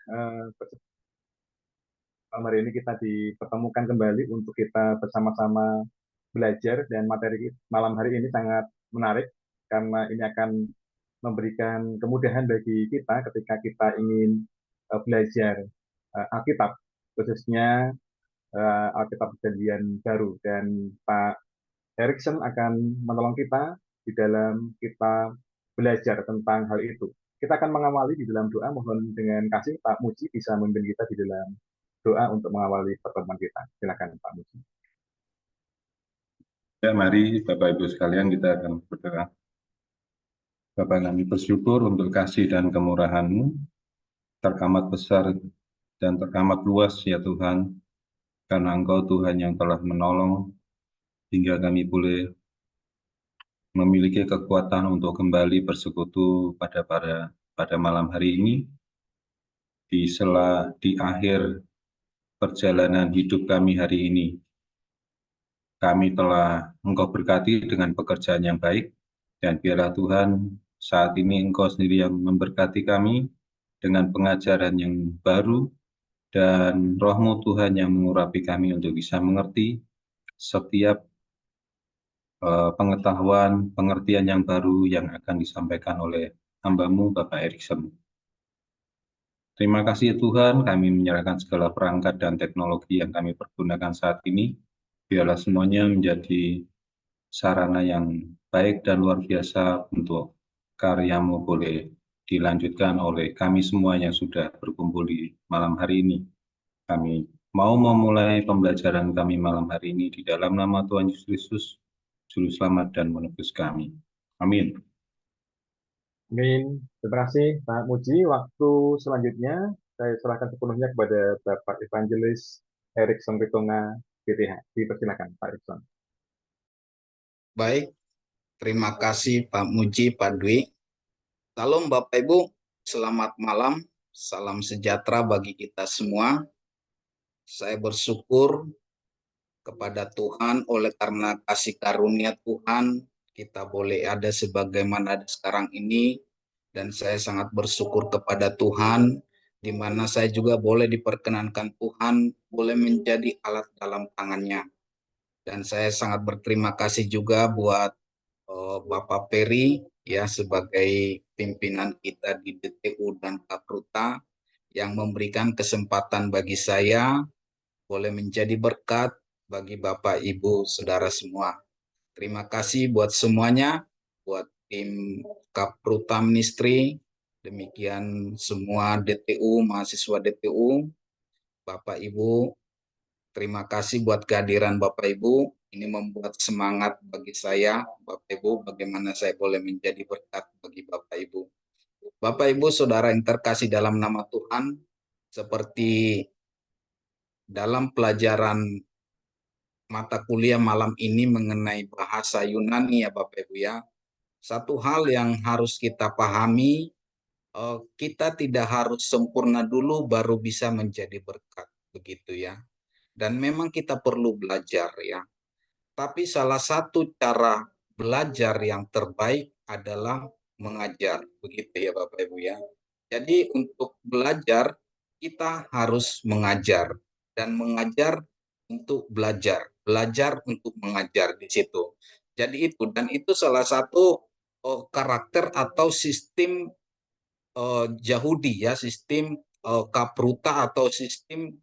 Malam hari ini kita dipertemukan kembali untuk kita bersama-sama belajar, dan materi malam hari ini sangat menarik karena ini akan memberikan kemudahan bagi kita ketika kita ingin belajar Alkitab, khususnya Alkitab Perjanjian Baru. Dan Pak Erikson akan menolong kita di dalam kita belajar tentang hal itu. Kita akan mengawali di dalam doa. Mohon dengan kasih Pak Muji bisa memimpin kita di dalam doa untuk mengawali pertemuan kita. Silakan Pak Muji. Ya, mari Bapak Ibu sekalian kita akan berdoa. Bapa, kami bersyukur untuk kasih dan kemurahan-Mu, teramat besar dan teramat luas ya Tuhan, karena Engkau Tuhan yang telah menolong hingga kami boleh memiliki kekuatan untuk kembali bersekutu pada malam hari ini, di akhir perjalanan hidup kami hari ini. Kami telah Engkau berkati dengan pekerjaan yang baik, dan biarlah Tuhan saat ini Engkau sendiri yang memberkati kami dengan pengajaran yang baru, dan Roh-Mu Tuhan yang mengurapi kami untuk bisa mengerti setiap pengetahuan, pengertian yang baru yang akan disampaikan oleh hamba-Mu Bapak Erikson. Terima kasih Tuhan, kami menyerahkan segala perangkat dan teknologi yang kami pergunakan saat ini. Biarlah semuanya menjadi sarana yang baik dan luar biasa untuk karya-Mu boleh dilanjutkan oleh kami semua yang sudah berkumpul di malam hari ini. Kami mau memulai pembelajaran kami malam hari ini di dalam nama Tuhan Yesus Kristus, Juru Selamat dan Menebus kami. Amin. Amin. Terima kasih Pak Muji. Waktu selanjutnya saya serahkan sepenuhnya kepada Bapak Evangelis Erikson Ritonga, PTH. Dipersilakan Pak Erikson. Baik, terima kasih Pak Muji, Pak Dwi. Salam Bapak Ibu, selamat malam, salam sejahtera bagi kita semua. Saya bersyukur kepada Tuhan oleh karena kasih karunia Tuhan, kita boleh ada sebagaimana ada sekarang ini, dan saya sangat bersyukur kepada Tuhan, di mana saya juga boleh diperkenankan Tuhan, boleh menjadi alat dalam tangannya. Dan saya sangat berterima kasih juga buat Bapak Peri ya sebagai pimpinan kita di DTU dan Kapruta yang memberikan kesempatan bagi saya boleh menjadi berkat bagi Bapak Ibu Saudara semua. Terima kasih buat semuanya, buat tim Kapruta Ministry, demikian semua DTU, mahasiswa DTU, Bapak Ibu. Terima kasih buat kehadiran Bapak Ibu. Ini membuat semangat bagi saya, Bapak Ibu, bagaimana saya boleh menjadi berkat bagi Bapak Ibu. Bapak Ibu, Saudara yang terkasih dalam nama Tuhan, seperti dalam pelajaran mata kuliah malam ini mengenai bahasa Yunani ya Bapak Ibu ya. Satu hal yang harus kita pahami, kita tidak harus sempurna dulu baru bisa menjadi berkat, begitu ya. Dan memang kita perlu belajar ya. Tapi salah satu cara belajar yang terbaik adalah mengajar. Begitu ya Bapak Ibu ya. Jadi untuk belajar kita harus mengajar dan mengajar untuk belajar. Belajar untuk mengajar di situ. Jadi itu dan itu salah satu karakter atau sistem Yahudi ya, sistem Kapruta atau sistem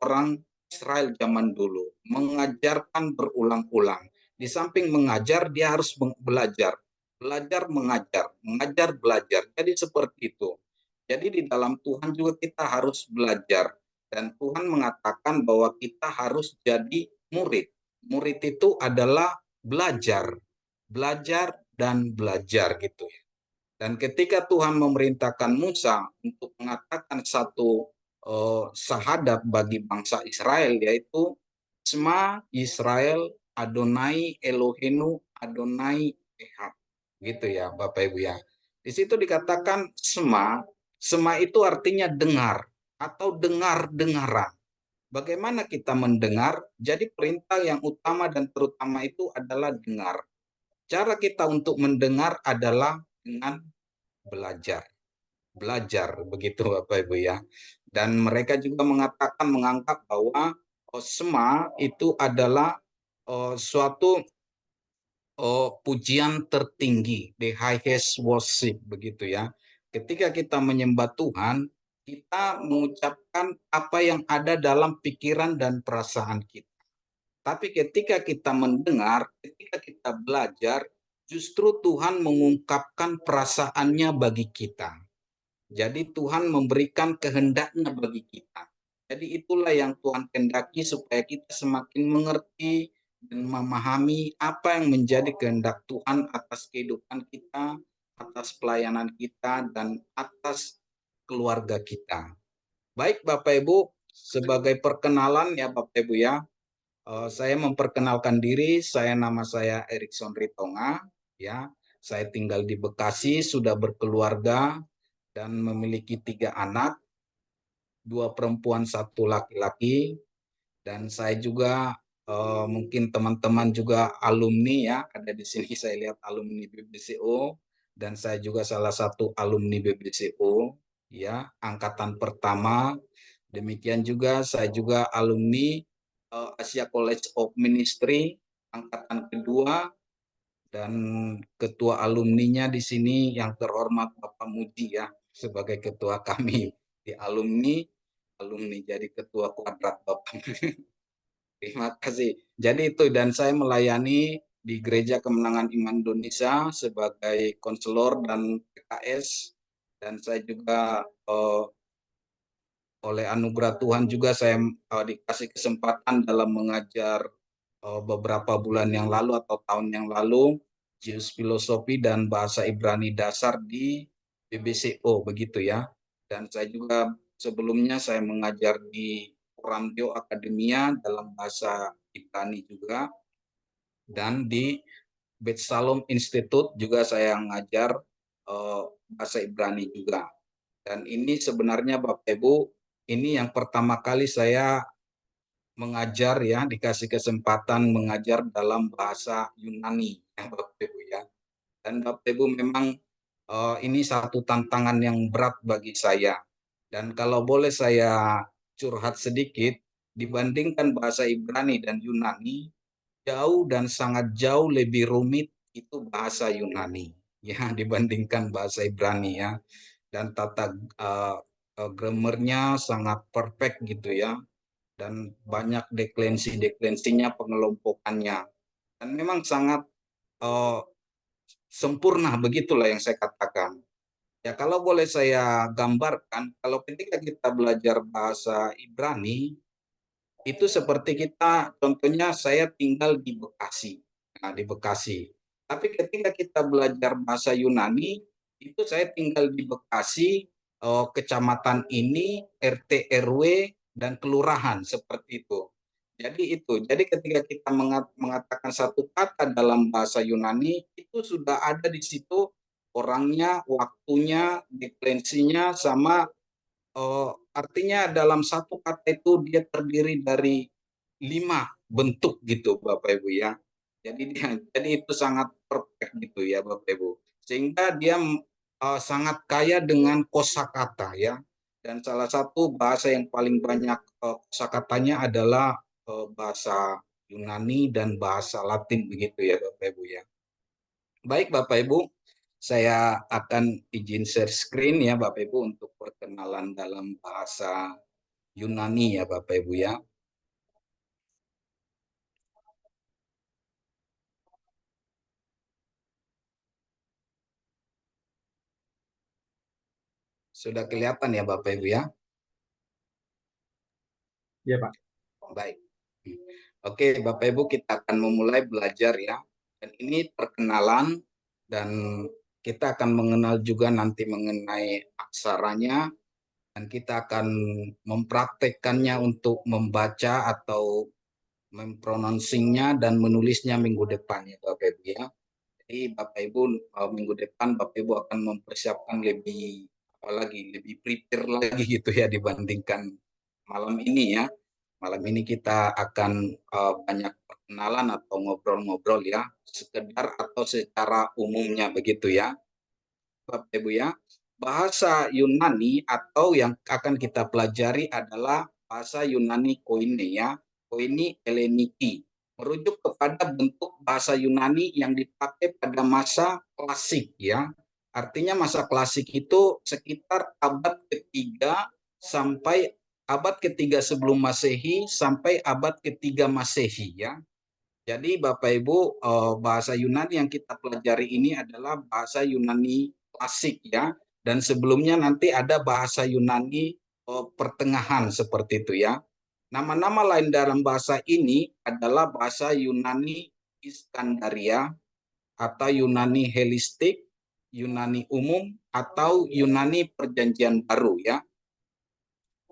orang Israel zaman dulu, mengajarkan berulang-ulang. Di samping mengajar, dia harus belajar. Belajar mengajar, mengajar belajar. Jadi seperti itu. Jadi di dalam Tuhan juga kita harus belajar. Dan Tuhan mengatakan bahwa kita harus jadi murid. Murid itu adalah belajar. Belajar dan belajar gitu ya. Dan ketika Tuhan memerintahkan Musa untuk mengatakan satu syahadat bagi bangsa Israel, yaitu Shema Israel Adonai Elohenu Adonai Echad. Gitu ya Bapak Ibu ya. Di situ dikatakan Shema, Shema itu artinya dengar atau dengar-dengaran. Bagaimana kita mendengar? Jadi perintah yang utama dan terutama itu adalah dengar. Cara kita untuk mendengar adalah dengan belajar. Belajar begitu Bapak Ibu ya. Dan mereka juga menganggap bahwa Sema itu adalah suatu pujian tertinggi, the highest worship, begitu ya. Ketika kita menyembah Tuhan, kita mengucapkan apa yang ada dalam pikiran dan perasaan kita. Tapi ketika kita mendengar, ketika kita belajar, justru Tuhan mengungkapkan perasaannya bagi kita. Jadi Tuhan memberikan kehendaknya bagi kita. Jadi itulah yang Tuhan kehendaki supaya kita semakin mengerti dan memahami apa yang menjadi kehendak Tuhan atas kehidupan kita, atas pelayanan kita, dan atas keluarga kita. Baik Bapak Ibu, sebagai perkenalan ya Bapak Ibu ya, saya memperkenalkan diri, nama saya Erikson Ritonga, ya. Saya tinggal di Bekasi, sudah berkeluarga dan memiliki 3 anak, 2 perempuan, 1 laki-laki. Dan saya juga mungkin teman-teman juga alumni ya, ada di sini saya lihat alumni BBCO, dan saya juga salah satu alumni BBCO, ya, angkatan pertama. Demikian juga saya juga alumni Asia College of Ministry angkatan kedua, dan ketua alumninya di sini yang terhormat Bapak Muji ya, sebagai ketua kami di alumni jadi ketua kuadrat Bapak. Terima kasih. Jadi itu, dan saya melayani di Gereja Kemenangan Iman Indonesia sebagai konselor dan PKS, dan saya juga oleh anugerah Tuhan juga saya dikasih kesempatan dalam mengajar beberapa bulan yang lalu atau tahun yang lalu Jus Filosofi dan Bahasa Ibrani Dasar di BBCO, begitu ya. Dan saya juga sebelumnya saya mengajar di Ramdio Akademia dalam bahasa Ibrani juga, dan di Bet Shalom Institute juga saya mengajar bahasa Ibrani juga. Dan ini sebenarnya Bapak Ibu, ini yang pertama kali saya mengajar ya, dikasih kesempatan mengajar dalam bahasa Yunani ya Bapak Ibu ya. Dan Bapak Ibu memang ini satu tantangan yang berat bagi saya. Dan kalau boleh saya curhat sedikit, dibandingkan bahasa Ibrani dan Yunani, jauh dan sangat jauh lebih rumit itu bahasa Yunani ya dibandingkan bahasa Ibrani ya. Dan tata grammarnya sangat perfect gitu ya, dan banyak deklensinya, pengelompokannya, dan memang sangat sempurna, begitulah yang saya katakan. Ya kalau boleh saya gambarkan, kalau ketika kita belajar bahasa Ibrani, itu seperti kita, contohnya saya tinggal di Bekasi. Nah, di Bekasi. Tapi ketika kita belajar bahasa Yunani, itu saya tinggal di Bekasi, kecamatan ini, RT RW dan kelurahan, seperti itu. Jadi ketika kita mengatakan satu kata dalam bahasa Yunani, itu sudah ada di situ orangnya, waktunya, deklensinya, sama artinya dalam satu kata itu dia terdiri dari 5 bentuk gitu Bapak Ibu ya. Jadi itu sangat perfect gitu ya Bapak Ibu. Sehingga dia sangat kaya dengan kosakata ya. Dan salah satu bahasa yang paling banyak kosakatanya adalah bahasa Yunani dan bahasa Latin, begitu ya Bapak Ibu ya. Baik Bapak Ibu, saya akan izin share screen ya Bapak Ibu untuk perkenalan dalam bahasa Yunani ya Bapak Ibu ya. Sudah kelihatan ya Bapak Ibu ya? Iya Pak. Baik. Oke Bapak Ibu, kita akan memulai belajar ya. Dan ini perkenalan, dan kita akan mengenal juga nanti mengenai aksaranya, dan kita akan mempraktekkannya untuk membaca atau mempronouncingnya dan menulisnya minggu depan ya Bapak Ibu ya. Jadi Bapak Ibu minggu depan Bapak Ibu akan mempersiapkan lebih lebih prepare lagi gitu ya dibandingkan malam ini ya. Malam ini kita akan banyak perkenalan atau ngobrol-ngobrol ya, sekedar atau secara umumnya begitu ya Bapak Ibu ya. bahasa Yunani atau yang akan kita pelajari adalah bahasa Yunani Koine ya, Koine Helleniki, merujuk kepada bentuk bahasa Yunani yang dipakai pada masa klasik ya. Artinya masa klasik itu sekitar abad ketiga sampai abad ketiga sebelum Masehi sampai abad ketiga Masehi ya. Jadi Bapak Ibu, bahasa Yunani yang kita pelajari ini adalah bahasa Yunani klasik ya. Dan sebelumnya nanti ada bahasa Yunani pertengahan seperti itu ya. Nama-nama lain dalam bahasa ini adalah bahasa Yunani Iskandaria atau Yunani Helistik, Yunani umum, atau Yunani Perjanjian Baru ya.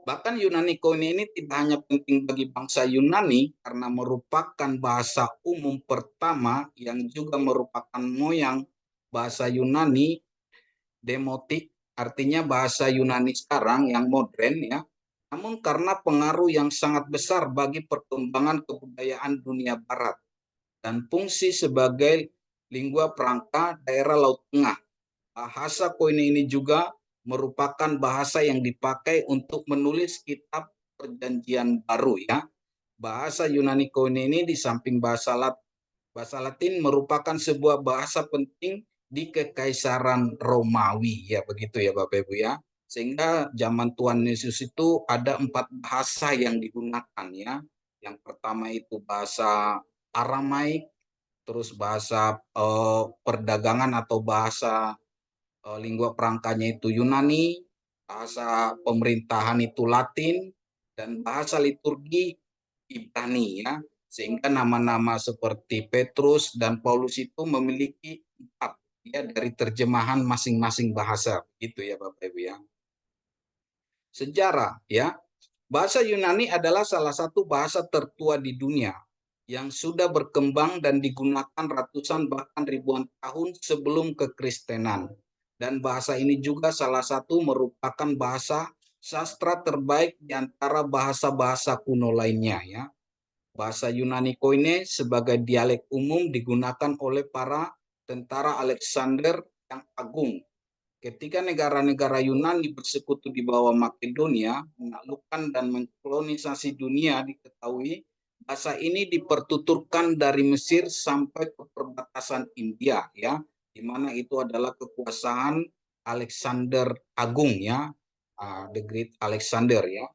Bahkan Yunani Koine ini tidak hanya penting bagi bangsa Yunani karena merupakan bahasa umum pertama yang juga merupakan moyang bahasa Yunani demotik, artinya bahasa Yunani sekarang yang modern ya. Namun karena pengaruh yang sangat besar bagi perkembangan kebudayaan dunia barat dan fungsi sebagai lingua franca daerah Laut Tengah. Bahasa Koine ini juga merupakan bahasa yang dipakai untuk menulis kitab Perjanjian Baru ya. Bahasa Yunani Koine ini di samping bahasa Latin merupakan sebuah bahasa penting di Kekaisaran Romawi ya, begitu ya Bapak Ibu ya. Sehingga zaman Tuhan Yesus itu ada 4 bahasa yang digunakan ya. Yang pertama itu bahasa Aramaik, terus bahasa perdagangan atau bahasa lingua francanya itu Yunani, bahasa pemerintahan itu Latin, dan bahasa liturgi Ibrani ya. Sehingga nama-nama seperti Petrus dan Paulus itu memiliki 4 ya dari terjemahan masing-masing bahasa gitu ya Bapak Ibu ya. Sejarah ya. Bahasa Yunani adalah salah satu bahasa tertua di dunia yang sudah berkembang dan digunakan ratusan bahkan ribuan tahun sebelum kekristenan. Dan bahasa ini juga salah satu merupakan bahasa sastra terbaik di antara bahasa-bahasa kuno lainnya ya. Bahasa Yunani Koine sebagai dialek umum digunakan oleh para tentara Alexander yang Agung. Ketika negara-negara Yunani bersekutu di bawah Makedonia, menaklukkan dan mengkolonisasi dunia, diketahui bahasa ini dipertuturkan dari Mesir sampai ke perbatasan India ya, di mana itu adalah kekuasaan Alexander Agung ya, the Great Alexander ya.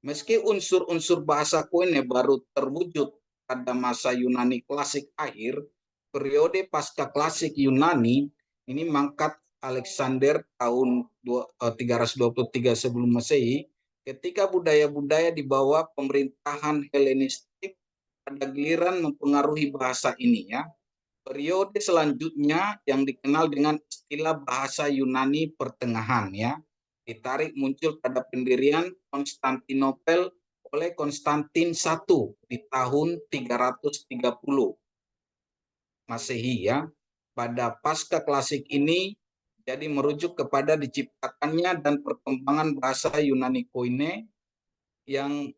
Meski unsur-unsur bahasa Koine baru terwujud pada masa Yunani klasik akhir, periode pasca klasik Yunani ini mangkat Alexander tahun 323 sebelum Masehi, ketika budaya-budaya di bawah pemerintahan Helenistik pada giliran mempengaruhi bahasa ini ya. Periode selanjutnya yang dikenal dengan istilah bahasa Yunani pertengahan ya, ditarik muncul pada pendirian Konstantinopel oleh Konstantin I di tahun 330 Masehi ya. Pada pasca klasik ini jadi merujuk kepada diciptakannya dan perkembangan bahasa Yunani Koine yang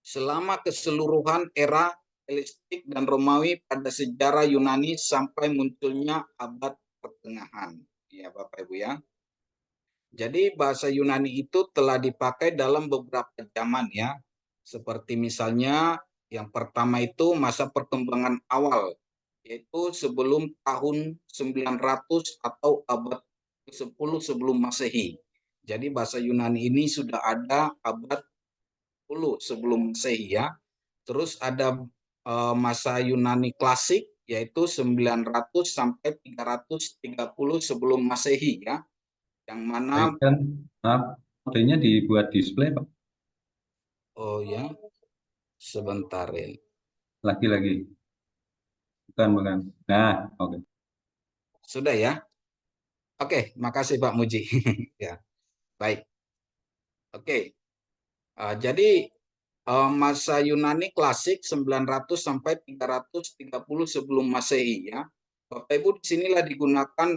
selama keseluruhan era Helenistik dan Romawi pada sejarah Yunani sampai munculnya abad pertengahan. Ya Bapak Ibu ya. Jadi bahasa Yunani itu telah dipakai dalam beberapa zaman ya. Seperti misalnya yang pertama itu masa perkembangan awal, yaitu sebelum tahun 900 atau abad ke-10 sebelum Masehi. Jadi bahasa Yunani ini sudah ada abad 10 sebelum Masehi ya. Terus ada masa Yunani klasik yaitu 900 sampai 330 sebelum Masehi ya. Yang mana Kan kodenya dibuat display, Pak. oh ya, sebentar ya. Lagi-lagi. Bukan. Nah, oke. Sudah ya? Oke, makasih Pak Muji. Ya, baik. Oke. Jadi masa Yunani klasik 900 sampai 330 sebelum Masehi ya. Bapak Ibu disinilah digunakan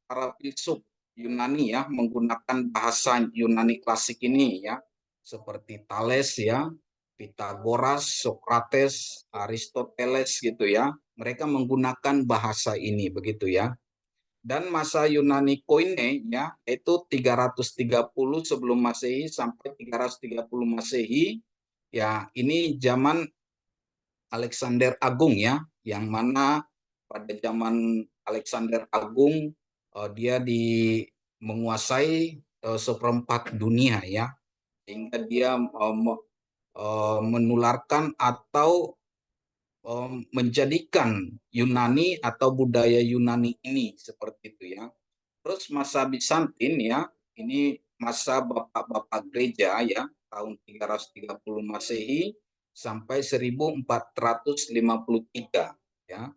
para filsuf Yunani ya, menggunakan bahasa Yunani klasik ini ya, seperti Thales ya, Pitagoras, Socrates, Aristoteles gitu ya. Mereka menggunakan bahasa ini begitu ya. Dan masa Yunani Koine ya, itu 330 sebelum Masehi sampai 330 Masehi. Ya, ini zaman Alexander Agung ya, yang mana pada zaman Alexander Agung dia menguasai seperempat dunia ya, sehingga dia menularkan atau menjadikan Yunani atau budaya Yunani ini seperti itu ya. Terus masa Bizantin ya, ini masa bapak-bapak gereja ya, tahun 330 Masehi sampai 1453 ya.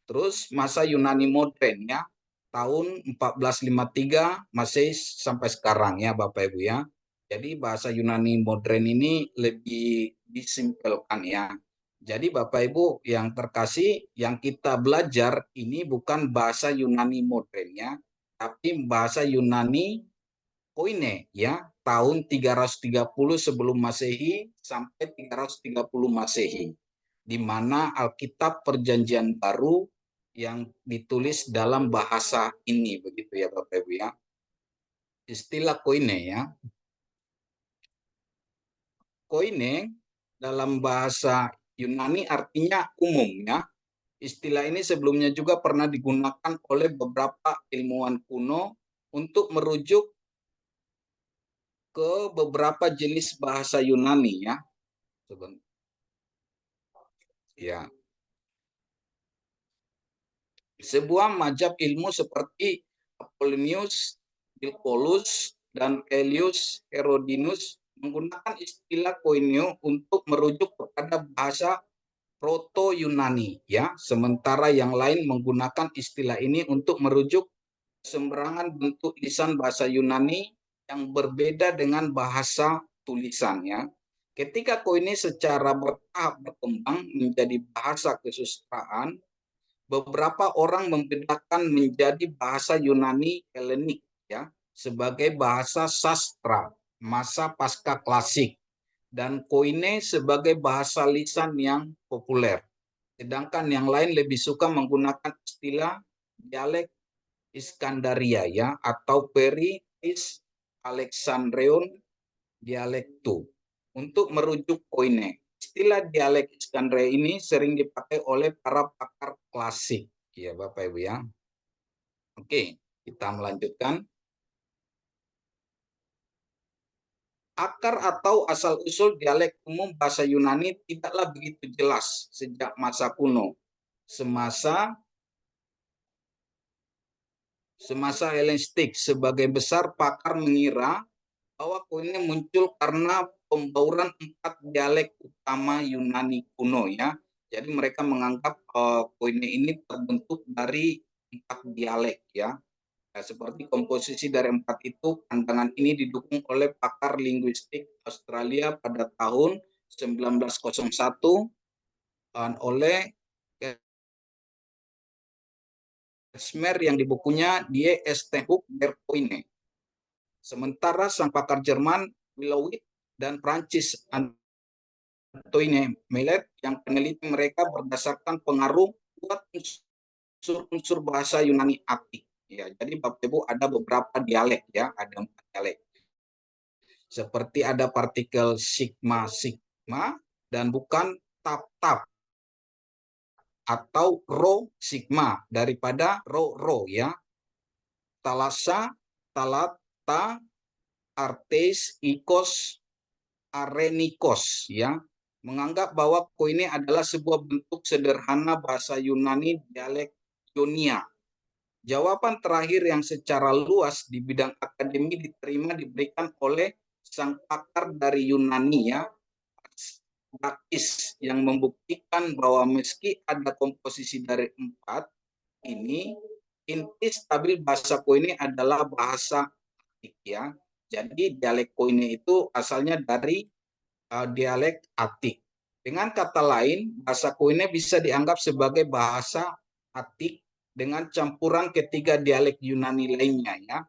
Terus masa Yunani modern ya, tahun 1453 Masehi sampai sekarang ya Bapak Ibu ya. Jadi bahasa Yunani modern ini lebih disimpelkan ya. Jadi Bapak Ibu yang terkasih, yang kita belajar ini bukan bahasa Yunani modern ya, tapi bahasa Yunani Koine ya, tahun 330 sebelum Masehi sampai 330 Masehi, di mana Alkitab Perjanjian Baru yang ditulis dalam bahasa ini, begitu ya Bapak Ibu ya. Istilah Koine ya. Koine dalam bahasa Yunani artinya umum ya. Istilah ini sebelumnya juga pernah digunakan oleh beberapa ilmuwan kuno untuk merujuk ke beberapa jenis bahasa Yunani ya. Ya. Sebuah mazhab ilmu seperti Apollonius, Dioscorus, dan Aelius Herodinus menggunakan istilah koineo untuk merujuk kepada bahasa Proto-Yunani ya, sementara yang lain menggunakan istilah ini untuk merujuk sembarangan bentuk lisan bahasa Yunani yang berbeda dengan bahasa tulisannya. Ketika koine secara bertahap berkembang menjadi bahasa kesusastraan, beberapa orang membedakan menjadi bahasa Yunani Helenik ya sebagai bahasa sastra masa pasca klasik dan koine sebagai bahasa lisan yang populer. Sedangkan yang lain lebih suka menggunakan istilah dialek Iskandaria ya atau Peritis Alexandreon dialektu untuk merujuk koine. Istilah dialek Iskandaria ini sering dipakai oleh para pakar klasik ya Bapak Ibu ya. Oke, kita melanjutkan. Akar atau asal-usul dialek umum bahasa Yunani tidaklah begitu jelas sejak masa kuno. Semasa Helenistik, sebagai besar pakar mengira bahwa koine muncul karena pembauran 4 dialek utama Yunani kuno ya. Jadi mereka menganggap koine ini terbentuk dari 4 dialek ya. Nah, seperti komposisi dari 4 itu, pandangan ini didukung oleh pakar linguistik Australia pada tahun 1901 dan oleh Smer yang di bukunya Die Estehung der Koine. Sementara sang pakar Jerman Willowit dan Prancis Antoine Millet yang peneliti mereka berdasarkan pengaruh kuat unsur-unsur bahasa Yunani Atik. Ya, jadi Bapak Ibu ada beberapa dialek ya, ada 4 dialek. Seperti ada partikel sigma dan bukan tap atau ro sigma daripada ro ya. Talasa, talata, artes, ikos, arenikos ya. Menganggap bahwa koine adalah sebuah bentuk sederhana bahasa Yunani dialek Ionia. Jawaban terakhir yang secara luas di bidang akademi diberikan oleh sang pakar dari Yunani ya, Bakis, yang membuktikan bahwa meski ada komposisi dari 4 ini, inti stabil bahasa koine adalah bahasa Atik ya. Jadi dialek koine itu asalnya dari dialek Atik. Dengan kata lain, bahasa koine bisa dianggap sebagai bahasa Atik dengan campuran ketiga dialek Yunani lainnya ya.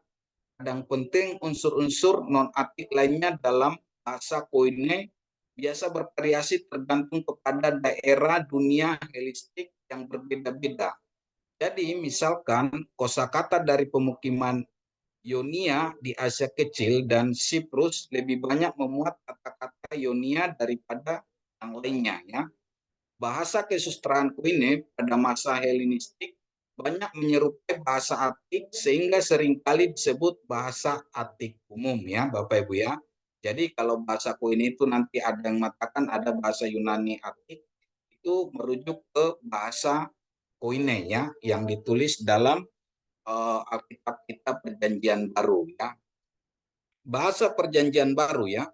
Yang penting unsur-unsur non-Atik lainnya dalam bahasa koine biasa bervariasi tergantung kepada daerah dunia Helenistik yang berbeda-beda. Jadi misalkan kosakata dari pemukiman Ionia di Asia Kecil dan Siprus lebih banyak memuat kata-kata Ionia daripada yang lainnya ya. Bahasa kesusastraan Koine pada masa Helenistik banyak menyerupai bahasa Atik sehingga seringkali disebut bahasa Atik umum ya Bapak Ibu ya. Jadi kalau bahasa Koine itu nanti ada yang mengatakan ada bahasa Yunani Atik, itu merujuk ke bahasa Koine ya yang ditulis dalam Alkitab kita Perjanjian Baru ya. Bahasa Perjanjian Baru ya.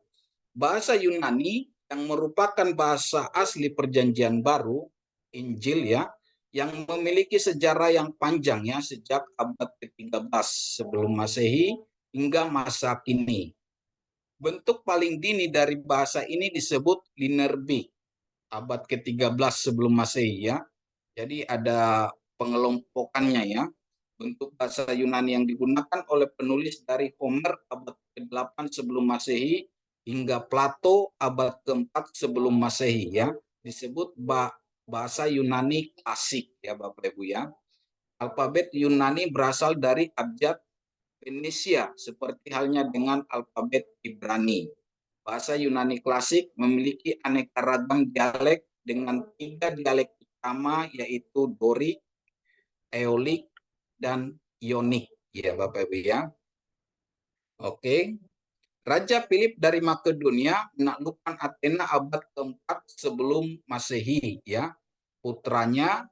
Bahasa Yunani yang merupakan bahasa asli Perjanjian Baru, Injil ya, yang memiliki sejarah yang panjang ya sejak abad ke-13 sebelum Masehi hingga masa kini. Bentuk paling dini dari bahasa ini disebut Linerbi, abad ke-13 sebelum Masehi ya. Jadi ada pengelompokannya ya. Bentuk bahasa Yunani yang digunakan oleh penulis dari Homer abad ke-8 sebelum Masehi hingga Plato abad ke-4 sebelum Masehi ya. Disebut bahasa Yunani klasik ya Bapak Ibu ya. Alfabet Yunani berasal dari abjad Fenisia seperti halnya dengan alfabet Ibrani. Bahasa Yunani klasik memiliki aneka ragam dialek dengan 3 dialek utama yaitu Dorik, Eolik, dan Ionik ya Bapak Ibu ya. Oke. Raja Philip dari Makedonia menaklukkan Athena abad ke-4 sebelum Masehi ya. Putranya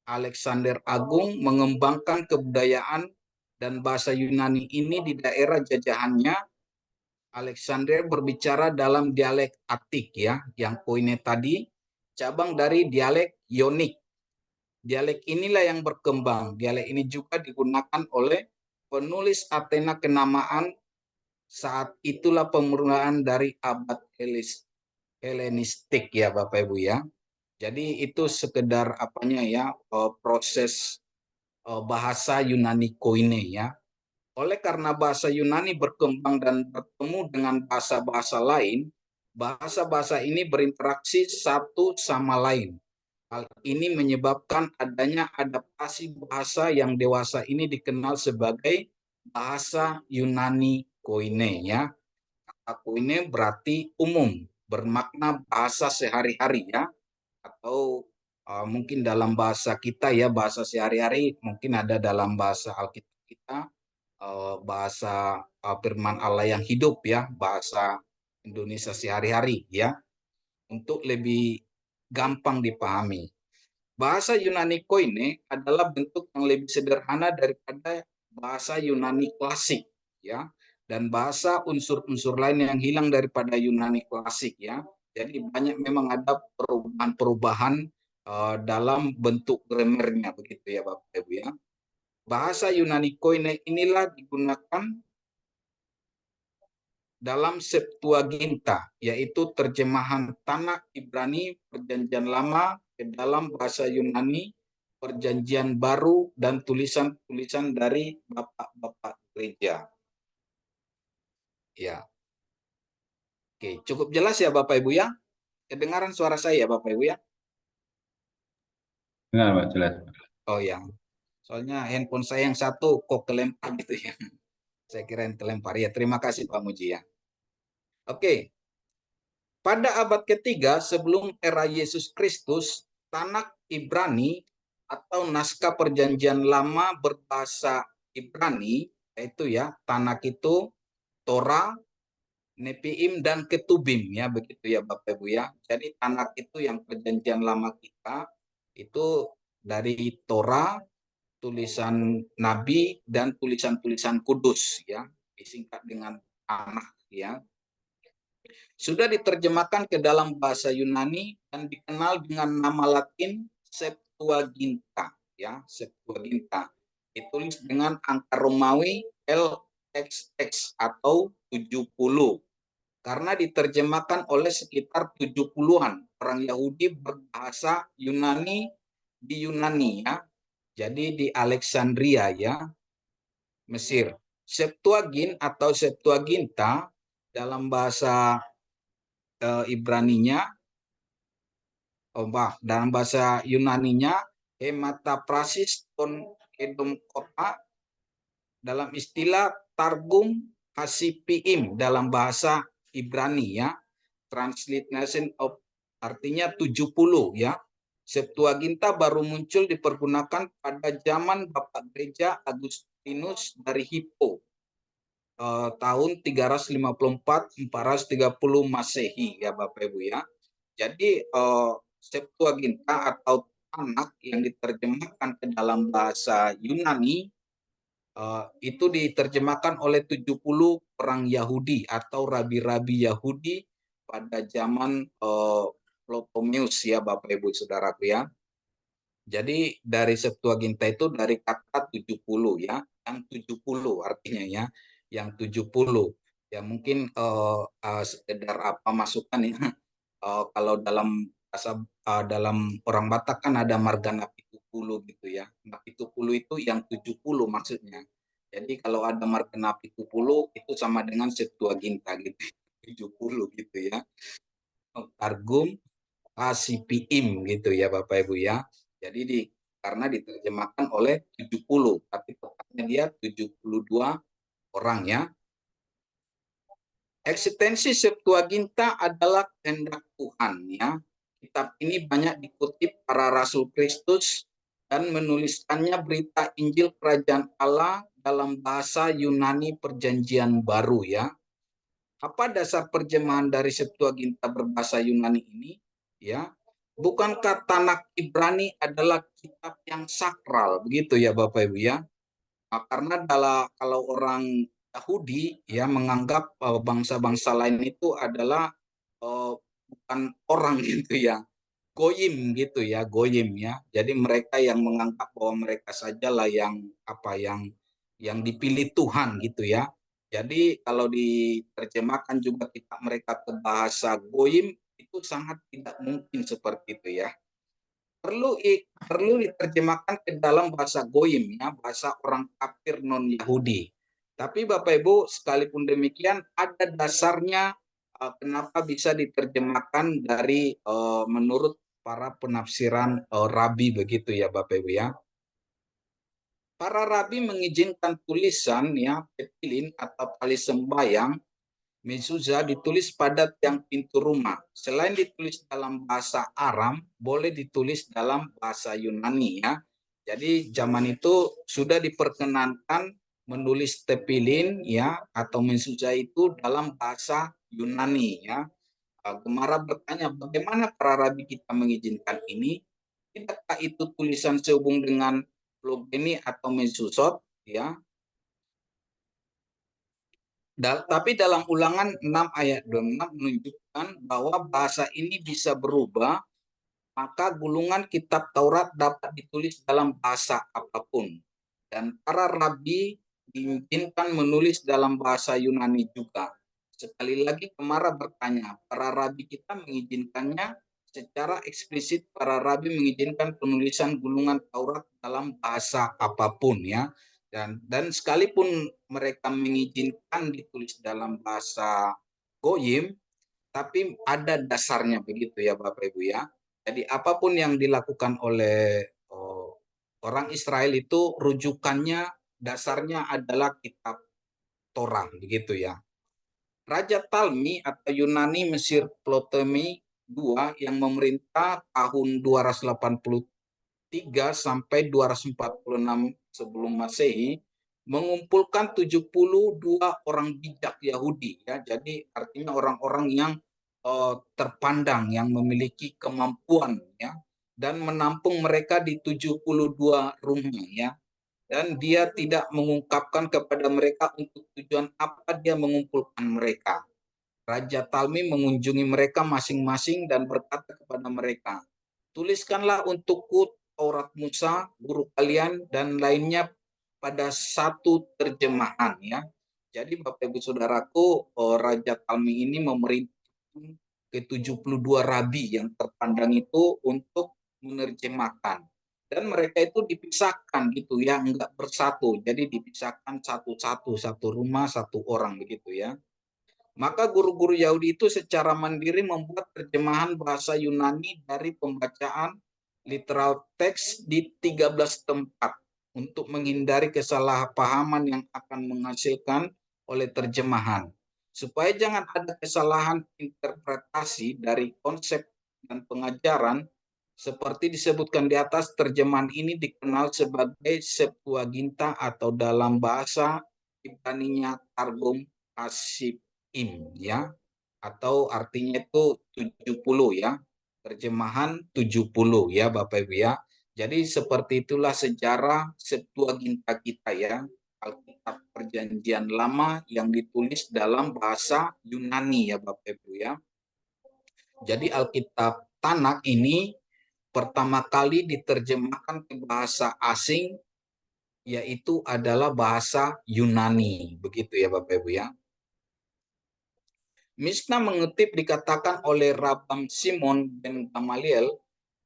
Alexander Agung mengembangkan kebudayaan dan bahasa Yunani ini di daerah jajahannya. Alexander berbicara dalam dialek Atik ya, yang Koine tadi, cabang dari dialek Ionik. Dialek inilah yang berkembang. Dialek ini juga digunakan oleh penulis Athena kenamaan saat itulah permulaan dari abad Helenistik ya Bapak Ibu ya. Jadi itu sekedar apanya ya proses bahasa Yunani Koine ya. Oleh karena bahasa Yunani berkembang dan bertemu dengan bahasa-bahasa lain, bahasa-bahasa ini berinteraksi satu sama lain. Hal ini menyebabkan adanya adaptasi bahasa yang dewasa ini dikenal sebagai bahasa Yunani Koine ya. Kata Koine berarti umum, bermakna bahasa sehari-hari ya, atau mungkin dalam bahasa kita ya, bahasa sehari-hari mungkin ada dalam bahasa Alkitab kita bahasa firman Allah yang hidup ya, bahasa Indonesia sehari-hari ya, untuk lebih gampang dipahami. Bahasa Yunani Koine adalah bentuk yang lebih sederhana daripada bahasa Yunani klasik ya, dan bahasa unsur-unsur lain yang hilang daripada Yunani klasik ya. Jadi banyak memang ada perubahan-perubahan dalam bentuk gramernya begitu ya Bapak Ibu ya. Bahasa Yunani Koine inilah digunakan dalam Septuaginta, yaitu terjemahan Tanakh Ibrani Perjanjian Lama ke dalam bahasa Yunani Perjanjian Baru dan tulisan-tulisan dari bapak-bapak gereja. Ya. Oke, cukup jelas ya Bapak Ibu ya? Kedengaran suara saya ya Bapak Ibu ya? Dengar Pak, jelas. Oh ya. Soalnya handphone saya yang satu kok kelempar gitu ya. Saya kira yang kelempar ya. Terima kasih Pak Muji ya. Oke. Pada abad ketiga sebelum era Yesus Kristus, Tanakh Ibrani atau naskah Perjanjian Lama berbahasa Ibrani, yaitu ya Tanakh itu Torah, Nepiim dan Ketubim ya begitu ya Bapak Ibu ya. Jadi Tanakh itu yang Perjanjian Lama kita itu dari Torah, tulisan Nabi dan tulisan-tulisan Kudus ya, disingkat dengan Tanakh ya. Sudah diterjemahkan ke dalam bahasa Yunani dan dikenal dengan nama Latin Septuaginta ya, Septuaginta. Ditulis dengan angka Romawi LXX atau 70 karena diterjemahkan oleh sekitar 70-an orang Yahudi berbahasa Yunani di Yunani ya. Jadi di Alexandria ya, Mesir. Septuagint atau Septuaginta dalam bahasa Ibraninya, dalam bahasa Yunaninya hemataprasis ton edom kota, dalam istilah Targum Hasipiim dalam bahasa Ibrani ya. Translation of artinya 70 ya. Septuaginta baru muncul dipergunakan pada zaman Bapak Gereja Agustinus dari Hippo tahun 354-430 Masehi ya Bapak Ibu ya. Jadi Septuaginta atau Tanakh yang diterjemahkan ke dalam bahasa Yunani itu diterjemahkan oleh 70 orang Yahudi atau rabi-rabi Yahudi pada zaman Ptolemeus ya Bapak Ibu Saudaraku ya. Jadi dari Septuaginta itu dari kata 70 ya, yang 70 artinya ya, yang 70. Ya mungkin sekedar apa masukan ya. Kalau dalam bahasa dalam orang Batak kan ada marga Napitupulu gitu ya. Napitupulu itu yang 70 maksudnya. Jadi kalau ada marga Napitupulu itu sama dengan Septuaginta gitu. 70 gitu ya. Targum Hasipiim gitu ya Bapak Ibu ya. Jadi karena diterjemahkan oleh 70, tapi tepatnya dia 72 orang ya. Eksistensi Septuaginta adalah kehendak Tuhan ya. Kitab ini banyak dikutip para rasul Kristus dan menuliskannya berita Injil Kerajaan Allah dalam bahasa Yunani Perjanjian Baru ya. Apa dasar terjemahan dari Septuaginta berbahasa Yunani ini? Ya, bukankah Tanakh Ibrani adalah kitab yang sakral begitu ya Bapak Ibu ya? Karena kalau orang Yahudi ya menganggap bangsa-bangsa lain itu adalah bukan orang gitu ya, goyim gitu ya, goyim ya. Jadi mereka yang menganggap bahwa mereka sajalah yang yang dipilih Tuhan gitu ya. Jadi kalau diterjemahkan juga kita mereka ke bahasa goyim itu sangat tidak mungkin seperti itu ya. Perlu diterjemahkan ke dalam bahasa goyim ya, bahasa orang kafir non Yahudi. Tapi Bapak Ibu sekalipun demikian ada dasarnya kenapa bisa diterjemahkan dari menurut para penafsiran rabi begitu ya Bapak Ibu ya. Para rabi mengizinkan tulisan ya petilin atau tali sembayang mezuzah ditulis pada tiang pintu rumah. Selain ditulis dalam bahasa Aram, boleh ditulis dalam bahasa Yunani ya. Jadi zaman itu sudah diperkenankan menulis tepilin ya atau mezuzah itu dalam bahasa Yunani ya. Gemara bertanya bagaimana para rabi kita mengizinkan ini? Tidakkah itu tulisan sehubung dengan logeni atau mezuzot ya? Tapi dalam ulangan 6 ayat 26 menunjukkan bahwa bahasa ini bisa berubah, maka gulungan kitab Taurat dapat ditulis dalam bahasa apapun. Dan para rabi diizinkan menulis dalam bahasa Yunani juga. Sekali lagi Gemara bertanya, para rabi kita mengizinkannya secara eksplisit, para rabi mengizinkan penulisan gulungan Taurat dalam bahasa apapun ya. Dan sekalipun mereka mengizinkan ditulis dalam bahasa goyim, tapi ada dasarnya begitu ya Bapak Ibu ya. Jadi apapun yang dilakukan oleh orang Israel itu rujukannya dasarnya adalah kitab Torah begitu ya. Raja Talmi atau Yunani Mesir Ptolemy II yang memerintah tahun 283 sampai 246 sebelum Masehi mengumpulkan 72 orang bijak Yahudi ya. Jadi artinya orang-orang yang terpandang yang memiliki kemampuan ya dan menampung mereka di 72 rumah ya. Dan dia tidak mengungkapkan kepada mereka untuk tujuan apa dia mengumpulkan mereka. Raja Talmi mengunjungi mereka masing-masing dan berkata kepada mereka, tuliskanlah untukku Taurat Musa, guru kalian, dan lainnya pada satu terjemahan ya. Jadi Bapak Ibu Saudaraku, Raja Talmi ini memerintahkan ke-72 rabi yang terpandang itu untuk menerjemahkan. Dan mereka itu dipisahkan gitu ya, enggak bersatu. Jadi dipisahkan satu-satu, satu rumah, satu orang begitu ya. Maka guru-guru Yahudi itu secara mandiri membuat terjemahan bahasa Yunani dari pembacaan literal teks di 13 tempat untuk menghindari kesalahpahaman yang akan menghasilkan oleh terjemahan. Supaya jangan ada kesalahan interpretasi dari konsep dan pengajaran, seperti disebutkan di atas, terjemahan ini dikenal sebagai Septuaginta atau dalam bahasa Ibraninya Targum Hasim, ya, atau artinya itu 70, ya. Terjemahan 70, ya Bapak Ibu, ya. Jadi seperti itulah sejarah Septuaginta kita, ya. Alkitab Perjanjian Lama yang ditulis dalam bahasa Yunani, ya Bapak Ibu, ya. Jadi Alkitab Tanakh ini pertama kali diterjemahkan ke bahasa asing, yaitu adalah bahasa Yunani. Begitu ya Bapak Ibu, ya. Mishnah mengutip dikatakan oleh Rabban Simon ben Gamaliel,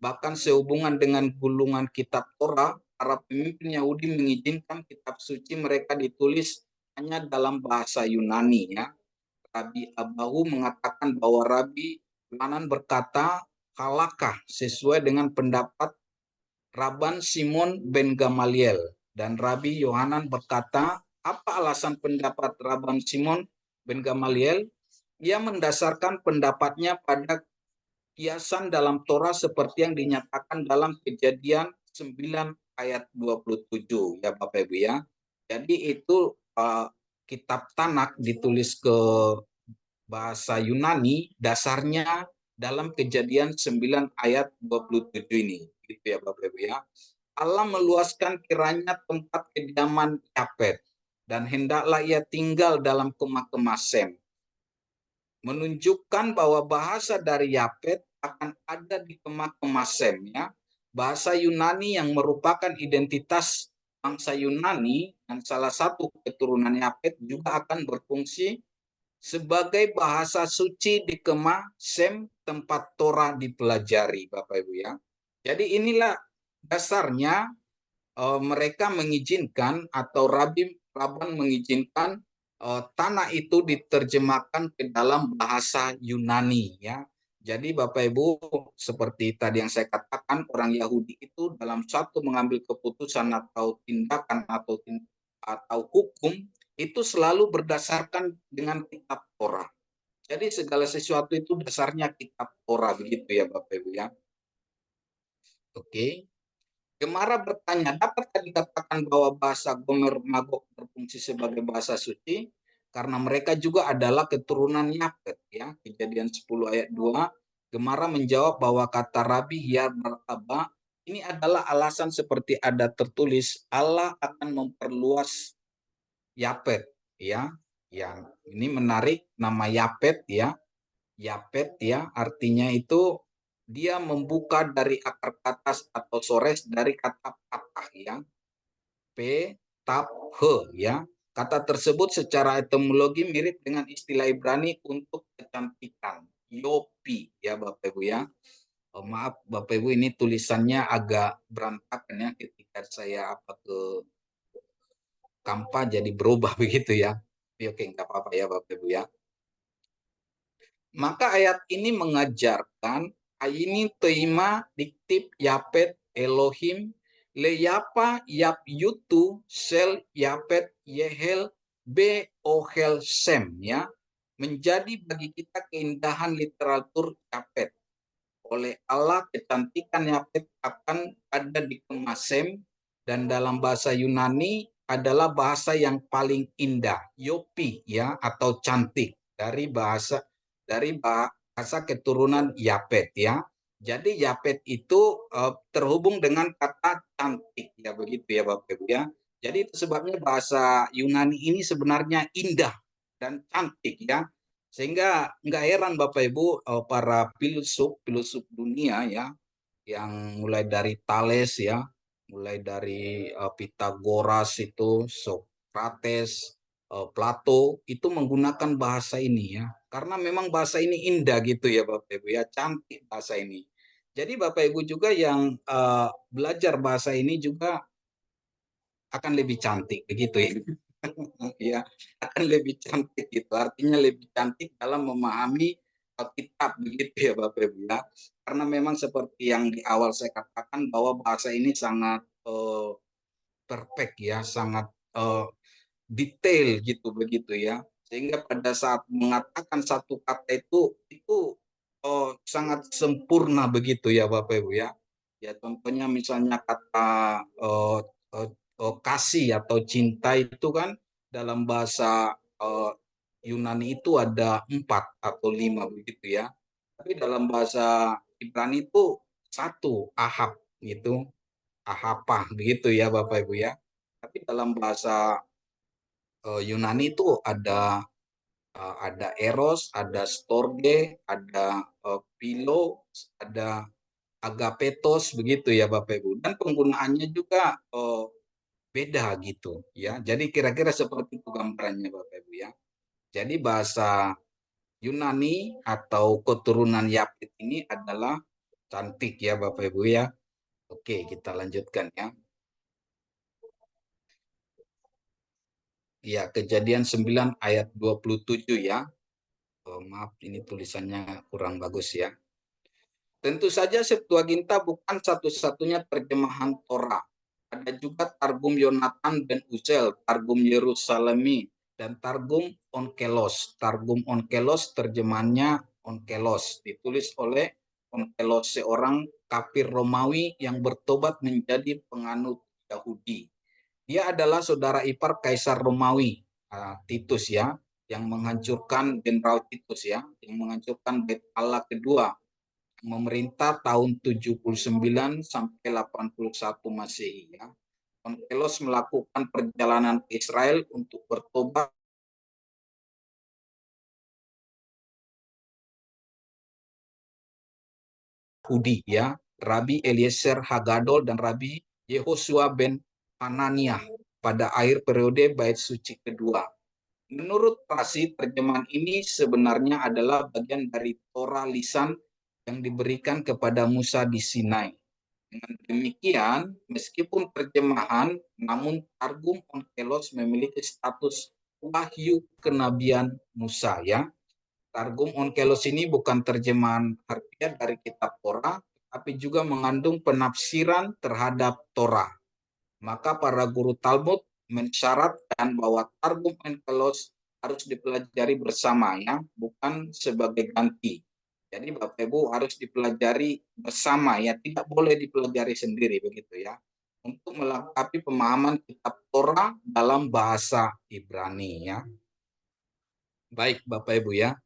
bahkan sehubungan dengan gulungan kitab Torah, para pemimpin Yahudi mengizinkan kitab suci mereka ditulis hanya dalam bahasa Yunani, ya. Rabbi Abahu mengatakan bahwa Rabbi Yohanan berkata halakah sesuai dengan pendapat Rabban Simon ben Gamaliel, dan Rabbi Yohanan berkata, apa alasan pendapat Rabban Simon ben Gamaliel? Ia mendasarkan pendapatnya pada kiasan dalam Torah seperti yang dinyatakan dalam Kejadian 9 ayat 27, ya Bapak Ibu, ya. Jadi itu kitab Tanakh ditulis ke bahasa Yunani, dasarnya dalam Kejadian 9 ayat 27 ini, gitu ya Bapak Ibu, ya. Allah meluaskan kiranya tempat kediaman Yafet, dan hendaklah ia tinggal dalam kemah-kemah Sem, menunjukkan bahwa bahasa dari Yafet akan ada di kemah-kemah Sem, ya. Bahasa Yunani yang merupakan identitas bangsa Yunani dan salah satu keturunan Yafet juga akan berfungsi sebagai bahasa suci di kemah Sem tempat Torah dipelajari, Bapak Ibu, ya. Jadi inilah dasarnya mereka mengizinkan atau Rabban mengizinkan tanah itu diterjemahkan ke dalam bahasa Yunani, ya. Jadi Bapak Ibu, seperti tadi yang saya katakan, orang Yahudi itu dalam satu mengambil keputusan atau tindakan atau hukum itu selalu berdasarkan dengan kitab Torah. Jadi segala sesuatu itu dasarnya kitab Torah, begitu ya Bapak Ibu, ya. Oke. Gemara bertanya, dapatkah dikatakan bahwa bahasa Gomer Magog berfungsi sebagai bahasa suci? Karena mereka juga adalah keturunan Yafet, ya. Kejadian 10 ayat 2. Gemara menjawab bahwa kata Rabi Hiyar Baraba ini adalah alasan seperti ada tertulis Allah akan memperluas Yafet, ya. Yang ini menarik, nama Yafet, ya. Yafet, ya, artinya itu dia membuka dari akar kata atau sores dari kata patah, ya. P, tap, he, ya. Kata tersebut secara etimologi mirip dengan istilah Ibrani untuk kecantikan, yopi, ya Bapak Ibu, ya. Maaf Bapak Ibu, ini tulisannya agak berantakan, ya, ketika saya ke Canva jadi berubah begitu, ya. Oke, nggak apa-apa ya Bapak Ibu, ya. Maka ayat ini mengajarkan Aini Teima Diktip Yapet Elohim Le Yapa Yap Yutu Sel Yapet Yehel Be Ohel Sem, ya, menjadi bagi kita keindahan literatur Yapet. Oleh Allah kecantikan Yapet akan ada di kemah Sem, dan dalam bahasa Yunani adalah bahasa yang paling indah, yopi, ya, atau cantik dari bahasa keturunan Yapet, ya. Jadi Yapet itu terhubung dengan kata cantik, ya, begitu ya Bapak Ibu, ya. Jadi itu sebabnya bahasa Yunani ini sebenarnya indah dan cantik, ya. Sehingga nggak heran Bapak Ibu, para filsuf dunia, ya, yang mulai dari Thales, ya, mulai dari Pitagoras itu, Socrates, Plato itu menggunakan bahasa ini, ya, karena memang bahasa ini indah gitu ya Bapak Ibu, ya, cantik bahasa ini. Jadi Bapak Ibu juga yang belajar bahasa ini juga akan lebih cantik begitu ya. Ya, akan lebih cantik gitu. Artinya lebih cantik dalam memahami Alkitab begitu ya Bapak Ibu ya. Karena memang seperti yang di awal saya katakan bahwa bahasa ini sangat perfect ya, sangat detail gitu begitu ya. Sehingga pada saat mengatakan satu kata itu sangat sempurna begitu ya Bapak Ibu ya. Ya contohnya misalnya kata kasih atau cinta itu kan dalam bahasa Yunani itu ada 4 atau 5 begitu ya. Tapi dalam bahasa Ibrani itu satu, ahab gitu, ahapah begitu ya Bapak Ibu ya. Tapi dalam bahasa Yunani itu ada eros, ada storge, ada philo, ada agapetos begitu ya Bapak Ibu. Dan penggunaannya juga beda gitu ya. Jadi kira-kira seperti itu gambarannya Bapak Ibu ya. Jadi bahasa Yunani atau keturunan Yafet ini adalah cantik ya Bapak Ibu ya. Oke, kita lanjutkan ya. Ya, Kejadian 9 ayat 27 ya. Maaf, ini tulisannya kurang bagus ya. Tentu saja Septuaginta bukan satu-satunya terjemahan Torah. Ada juga Targum Yonatan ben Uzel, Targum Yerusalemi, dan Targum Onkelos. Targum Onkelos terjemahannya Onkelos, ditulis oleh Onkelos, seorang kafir Romawi yang bertobat menjadi penganut Yahudi. Dia adalah saudara ipar Kaisar Romawi, Titus ya, yang menghancurkan Jenderal Titus ya, yang menghancurkan Bait Allah kedua, memerintah tahun 79 sampai 81 Masehi ya. Onkelos melakukan perjalanan ke Israel untuk bertobat Yahudi ya, Rabi Eliezer Hagadol dan Rabi Yehosua ben Hananiah pada akhir periode Bait Suci kedua. Menurut Rasi, terjemahan ini sebenarnya adalah bagian dari Torah lisan yang diberikan kepada Musa di Sinai. Dengan demikian, meskipun terjemahan, namun Targum Onkelos memiliki status wahyu kenabian Musa ya. Targum Onkelos ini bukan terjemahan harfiah dari kitab Torah, tapi juga mengandung penafsiran terhadap Torah. Maka para guru Talmud mensyaratkan bahwa Targum Onkelos harus dipelajari bersama ya, bukan sebagai ganti. Jadi Bapak Ibu harus dipelajari bersama ya, tidak boleh dipelajari sendiri begitu ya. Untuk melengkapi pemahaman kitab Torah dalam bahasa Ibrani ya. Baik Bapak Ibu ya,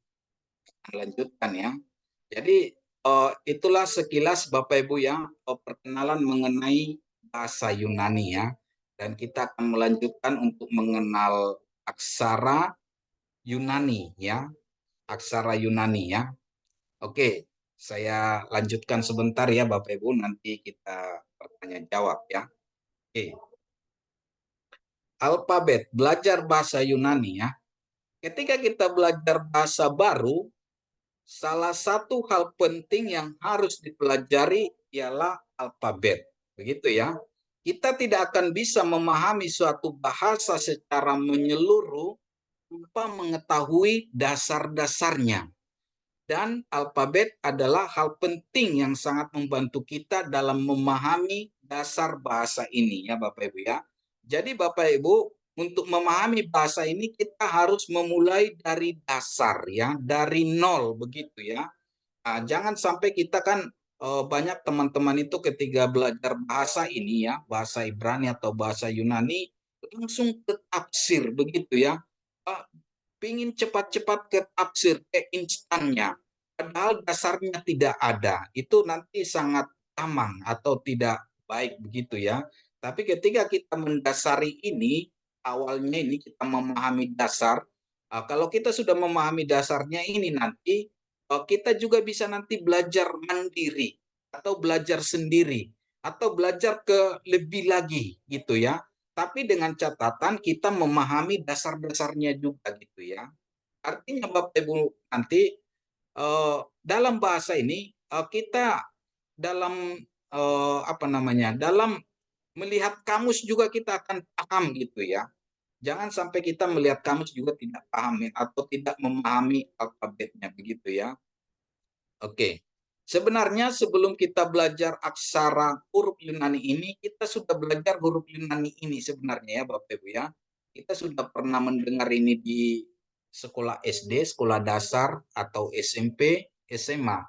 lanjutkan ya. Jadi itulah sekilas Bapak Ibu ya, perkenalan mengenai bahasa Yunani ya. Dan kita akan melanjutkan untuk mengenal aksara Yunani ya. Aksara Yunani ya. Oke, saya lanjutkan sebentar ya Bapak Ibu, nanti kita bertanya jawab ya. Oke. Alfabet, belajar bahasa Yunani ya. Ketika kita belajar bahasa baru, salah satu hal penting yang harus dipelajari ialah alfabet. Begitu ya. Kita tidak akan bisa memahami suatu bahasa secara menyeluruh tanpa mengetahui dasar-dasarnya. Dan alfabet adalah hal penting yang sangat membantu kita dalam memahami dasar bahasa ini ya Bapak Ibu ya. Jadi Bapak Ibu, untuk memahami bahasa ini kita harus memulai dari dasar ya, dari nol begitu ya. Nah, jangan sampai kita kan banyak teman-teman itu ketika belajar bahasa ini ya, bahasa Ibrani atau bahasa Yunani langsung ke tafsir begitu ya. Pingin cepat-cepat ke tafsir, ke instannya. Padahal dasarnya tidak ada. Itu nanti sangat tamang atau tidak baik begitu ya. Tapi ketika kita mendasari ini, awalnya ini kita memahami dasar. Kalau kita sudah memahami dasarnya ini nanti, kita juga bisa nanti belajar mandiri atau belajar sendiri atau belajar ke lebih lagi gitu ya. Tapi dengan catatan kita memahami dasar-dasarnya juga gitu ya. Artinya Bapak Ibu nanti dalam bahasa ini kita dalam dalam melihat kamus juga kita akan paham gitu ya. Jangan sampai kita melihat kamus juga tidak paham atau tidak memahami alfabetnya begitu ya. Oke. Sebenarnya sebelum kita belajar aksara huruf Yunani ini, kita sudah belajar huruf Yunani ini sebenarnya ya Bapak Ibu ya. Kita sudah pernah mendengar ini di sekolah SD, sekolah dasar, atau SMP, SMA.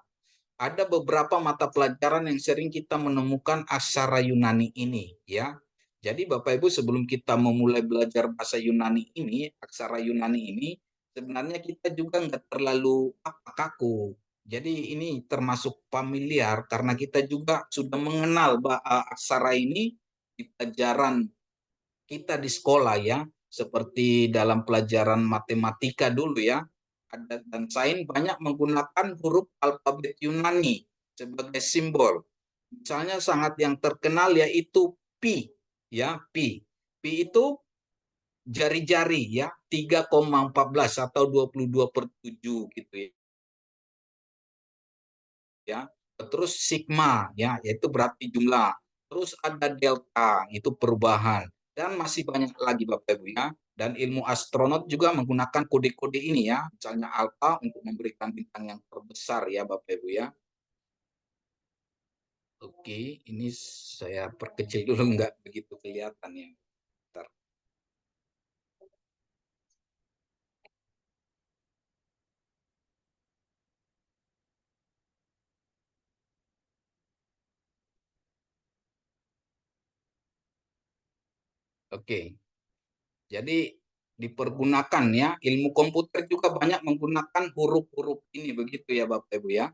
Ada beberapa mata pelajaran yang sering kita menemukan aksara Yunani ini ya. Jadi Bapak Ibu sebelum kita memulai belajar bahasa Yunani ini, aksara Yunani ini, sebenarnya kita juga nggak terlalu kaku. Jadi ini termasuk familiar karena kita juga sudah mengenal aksara ini di pelajaran kita di sekolah ya, seperti dalam pelajaran matematika dulu ya. Dan sains banyak menggunakan huruf alfabet Yunani sebagai simbol. Misalnya sangat yang terkenal yaitu pi ya, pi. Pi itu jari-jari ya, 3,14 atau 22/7 gitu ya. Terus sigma ya, yaitu berarti jumlah. Terus ada delta, itu perubahan. Dan masih banyak lagi Bapak Ibu ya. Dan ilmu astronot juga menggunakan kode-kode ini ya. Misalnya alpha untuk memberikan bintang yang terbesar ya Bapak Ibu ya. Oke, ini saya perkecil dulu nggak begitu kelihatan ya. Bentar. Oke, jadi dipergunakan ya. Ilmu komputer juga banyak menggunakan huruf-huruf ini begitu ya Bapak Ibu ya.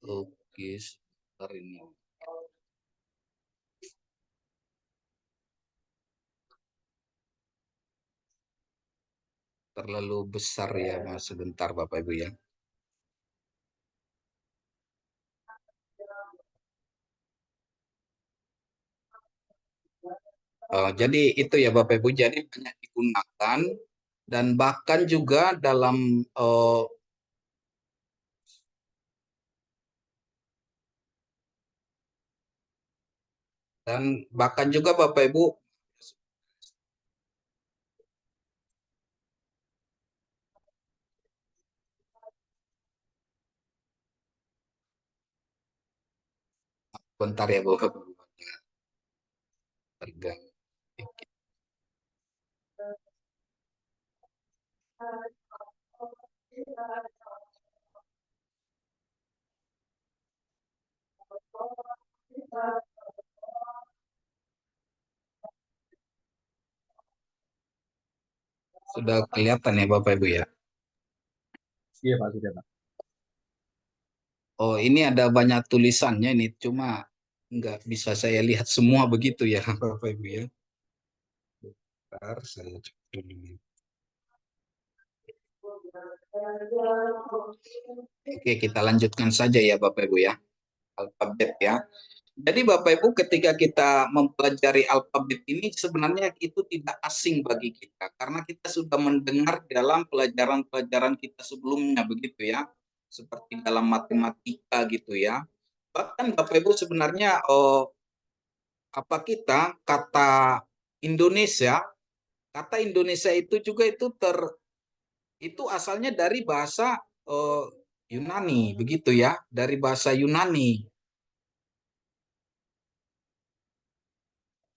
Oke, sebentar ini. Terlalu besar ya, Mas. Sebentar Bapak Ibu ya. Jadi itu ya Bapak Ibu, jadi banyak digunakan dan bahkan juga dalam Bapak Ibu bentar ya Bapak Ibu. Terganggu. Sudah kelihatan ya Bapak Ibu ya. Iya Pak, sudah Pak. Oh, ini ada banyak tulisannya ini, cuma nggak bisa saya lihat semua begitu ya Bapak Ibu ya. Bentar, saya coba dulu. Oke, kita lanjutkan saja ya Bapak Ibu ya. Alfabet ya. Jadi Bapak Ibu ketika kita mempelajari alfabet ini sebenarnya itu tidak asing bagi kita karena kita sudah mendengar dalam pelajaran-pelajaran kita sebelumnya begitu ya. Seperti dalam matematika gitu ya. Bahkan Bapak Ibu sebenarnya Indonesia, kata Indonesia itu juga itu asalnya dari bahasa Yunani begitu ya, dari bahasa Yunani.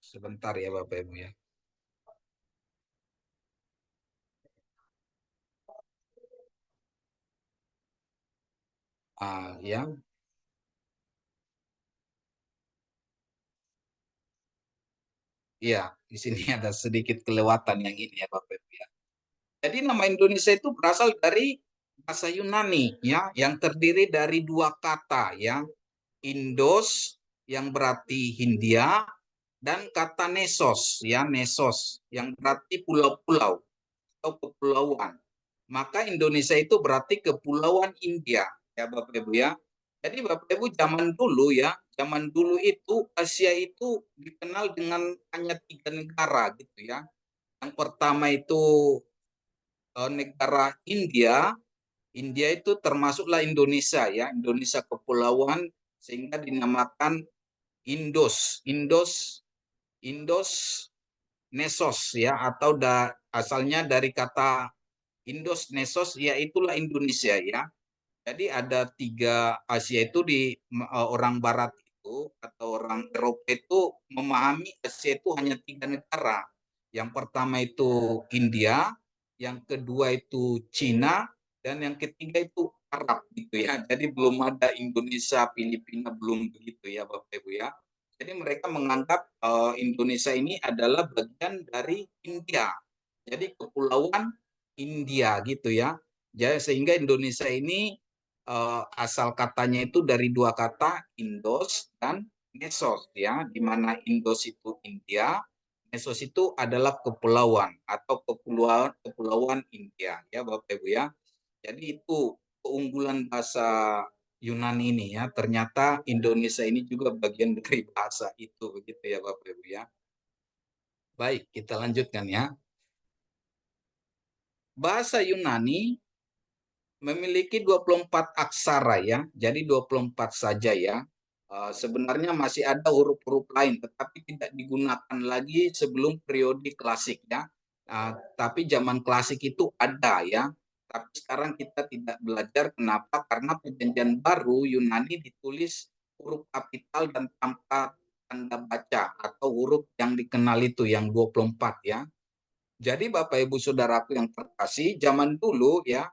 Sebentar ya Bapak Ibu ya. Ya. Iya, di sini ada sedikit kelewatan yang ini ya Bapak Ibu ya. Jadi nama Indonesia itu berasal dari bahasa Yunani ya, yang terdiri dari dua kata ya. Indos yang berarti Hindia dan kata Nesos ya, Nesos yang berarti pulau-pulau atau kepulauan. Maka Indonesia itu berarti kepulauan India ya Bapak Ibu ya. Jadi Bapak Ibu zaman dulu itu Asia itu dikenal dengan hanya 3 negara gitu ya. Yang pertama itu negara India. India itu termasuklah Indonesia ya, Indonesia kepulauan sehingga dinamakan Indos, Indos Nesos ya, atau asalnya dari kata Indos Nesos ya, itulah Indonesia ya. Jadi ada tiga Asia itu orang Barat itu atau orang Eropa itu memahami Asia itu hanya tiga negara. Yang pertama itu India, yang kedua itu Cina, dan yang ketiga itu Arab gitu ya. Jadi belum ada Indonesia, Filipina belum begitu ya Bapak Ibu ya. Jadi mereka menganggap Indonesia ini adalah bagian dari India. Jadi kepulauan India gitu ya. Jadi sehingga Indonesia ini asal katanya itu dari dua kata Indos dan Mesos ya, di mana Indos itu India, Mesos itu adalah kepulauan atau kepulauan India ya Bapak Ibu ya. Jadi itu keunggulan bahasa Yunani ini ya. Ternyata Indonesia ini juga bagian dari bahasa itu begitu ya Bapak Ibu ya. Baik, kita lanjutkan ya. Bahasa Yunani memiliki 24 aksara ya. Jadi 24 saja ya. Sebenarnya masih ada huruf-huruf lain tetapi tidak digunakan lagi sebelum periode klasik ya. Tapi zaman klasik itu ada ya. Tapi sekarang kita tidak belajar kenapa? Karena perjanjian baru Yunani ditulis huruf kapital dan tanpa tanda baca atau huruf yang dikenal itu yang 24 ya. Jadi Bapak Ibu Saudaraku yang terkasih, zaman dulu ya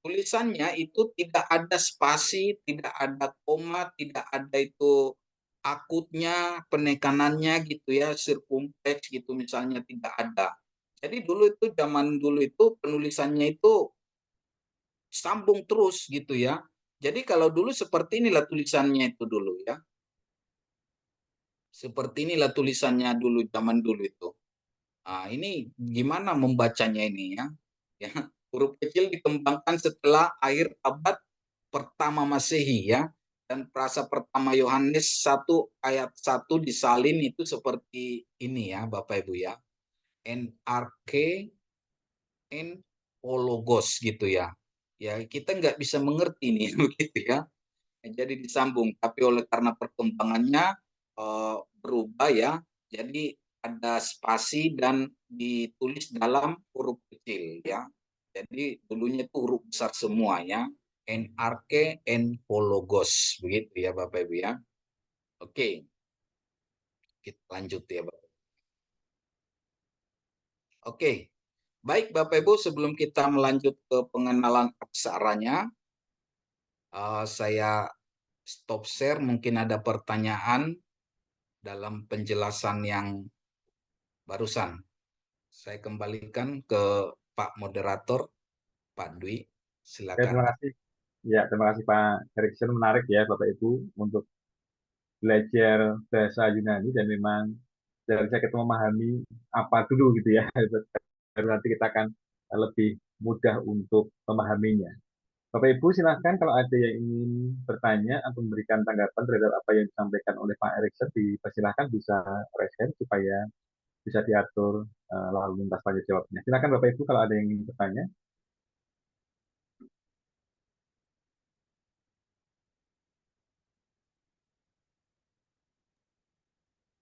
tulisannya itu tidak ada spasi, tidak ada koma, tidak ada itu akutnya, penekanannya gitu ya, sirkumfleks gitu misalnya tidak ada. Jadi dulu itu zaman dulu itu penulisannya itu sambung terus gitu ya. Jadi kalau dulu seperti inilah tulisannya itu dulu ya. Seperti inilah tulisannya dulu zaman dulu itu. Ini gimana membacanya ini ya? Ya, huruf kecil dikembangkan setelah akhir abad pertama Masehi ya. Dan frasa pertama Yohanes 1 ayat 1 disalin itu seperti ini ya Bapak Ibu ya. NRK en ologos gitu ya. Ya kita nggak bisa mengerti nih begitu ya. Jadi disambung. Tapi oleh karena perkembangannya berubah ya. Jadi ada spasi dan ditulis dalam huruf kecil ya. Jadi dulunya itu huruf besar semua ya. NRK en pologos begitu ya Bapak Ibu ya. Oke, kita lanjut ya Bapak. Oke, baik Bapak Ibu sebelum kita melanjut ke pengenalan aksaranya, saya stop share. Mungkin ada pertanyaan dalam penjelasan yang barusan. Saya kembalikan ke Pak Moderator, Pak Dwi. Ya, Silakan. terima kasih. Ya, terima kasih Pak Erikson. Menarik ya Bapak Ibu untuk belajar bahasa Yunani dan memang dari saya kita memahami apa dulu gitu ya. Baru nanti kita akan lebih mudah untuk memahaminya. Bapak Ibu silahkan kalau ada yang ingin bertanya atau memberikan tanggapan terhadap apa yang disampaikan oleh Pak Erikson, dipersilahkan bisa raise hand supaya bisa diatur lalu lintas tanya jawabnya. Silakan Bapak Ibu kalau ada yang ingin bertanya.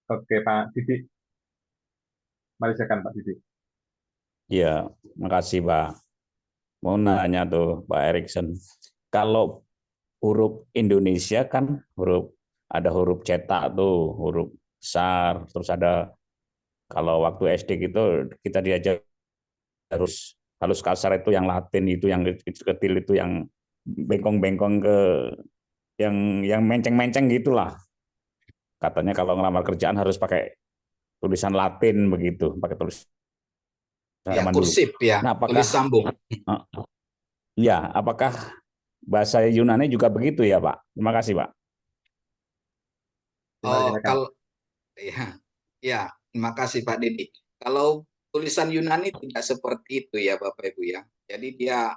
Oke Pak Didi, mari silakan Pak Didi. Ya, makasih Pak. Mau nanya tuh Pak Erikson. Kalau huruf Indonesia kan ada huruf cetak tuh, huruf besar, terus ada kalau waktu SD gitu kita diajar harus halus kasar itu yang Latin itu yang kecil itu yang bengkong-bengkong ke yang menceng-menceng gitulah. Katanya kalau ngelamar kerjaan harus pakai tulisan Latin begitu, pakai tulisan Ya zaman dulu. kursif ya, Nah, tulis sambung. apakah bahasa Yunani juga begitu ya, Pak? Terima kasih, Pak. Silakan. Kalau ya, ya, terima kasih Pak Didi. Kalau tulisan Yunani tidak seperti itu ya Bapak Ibu ya. Jadi dia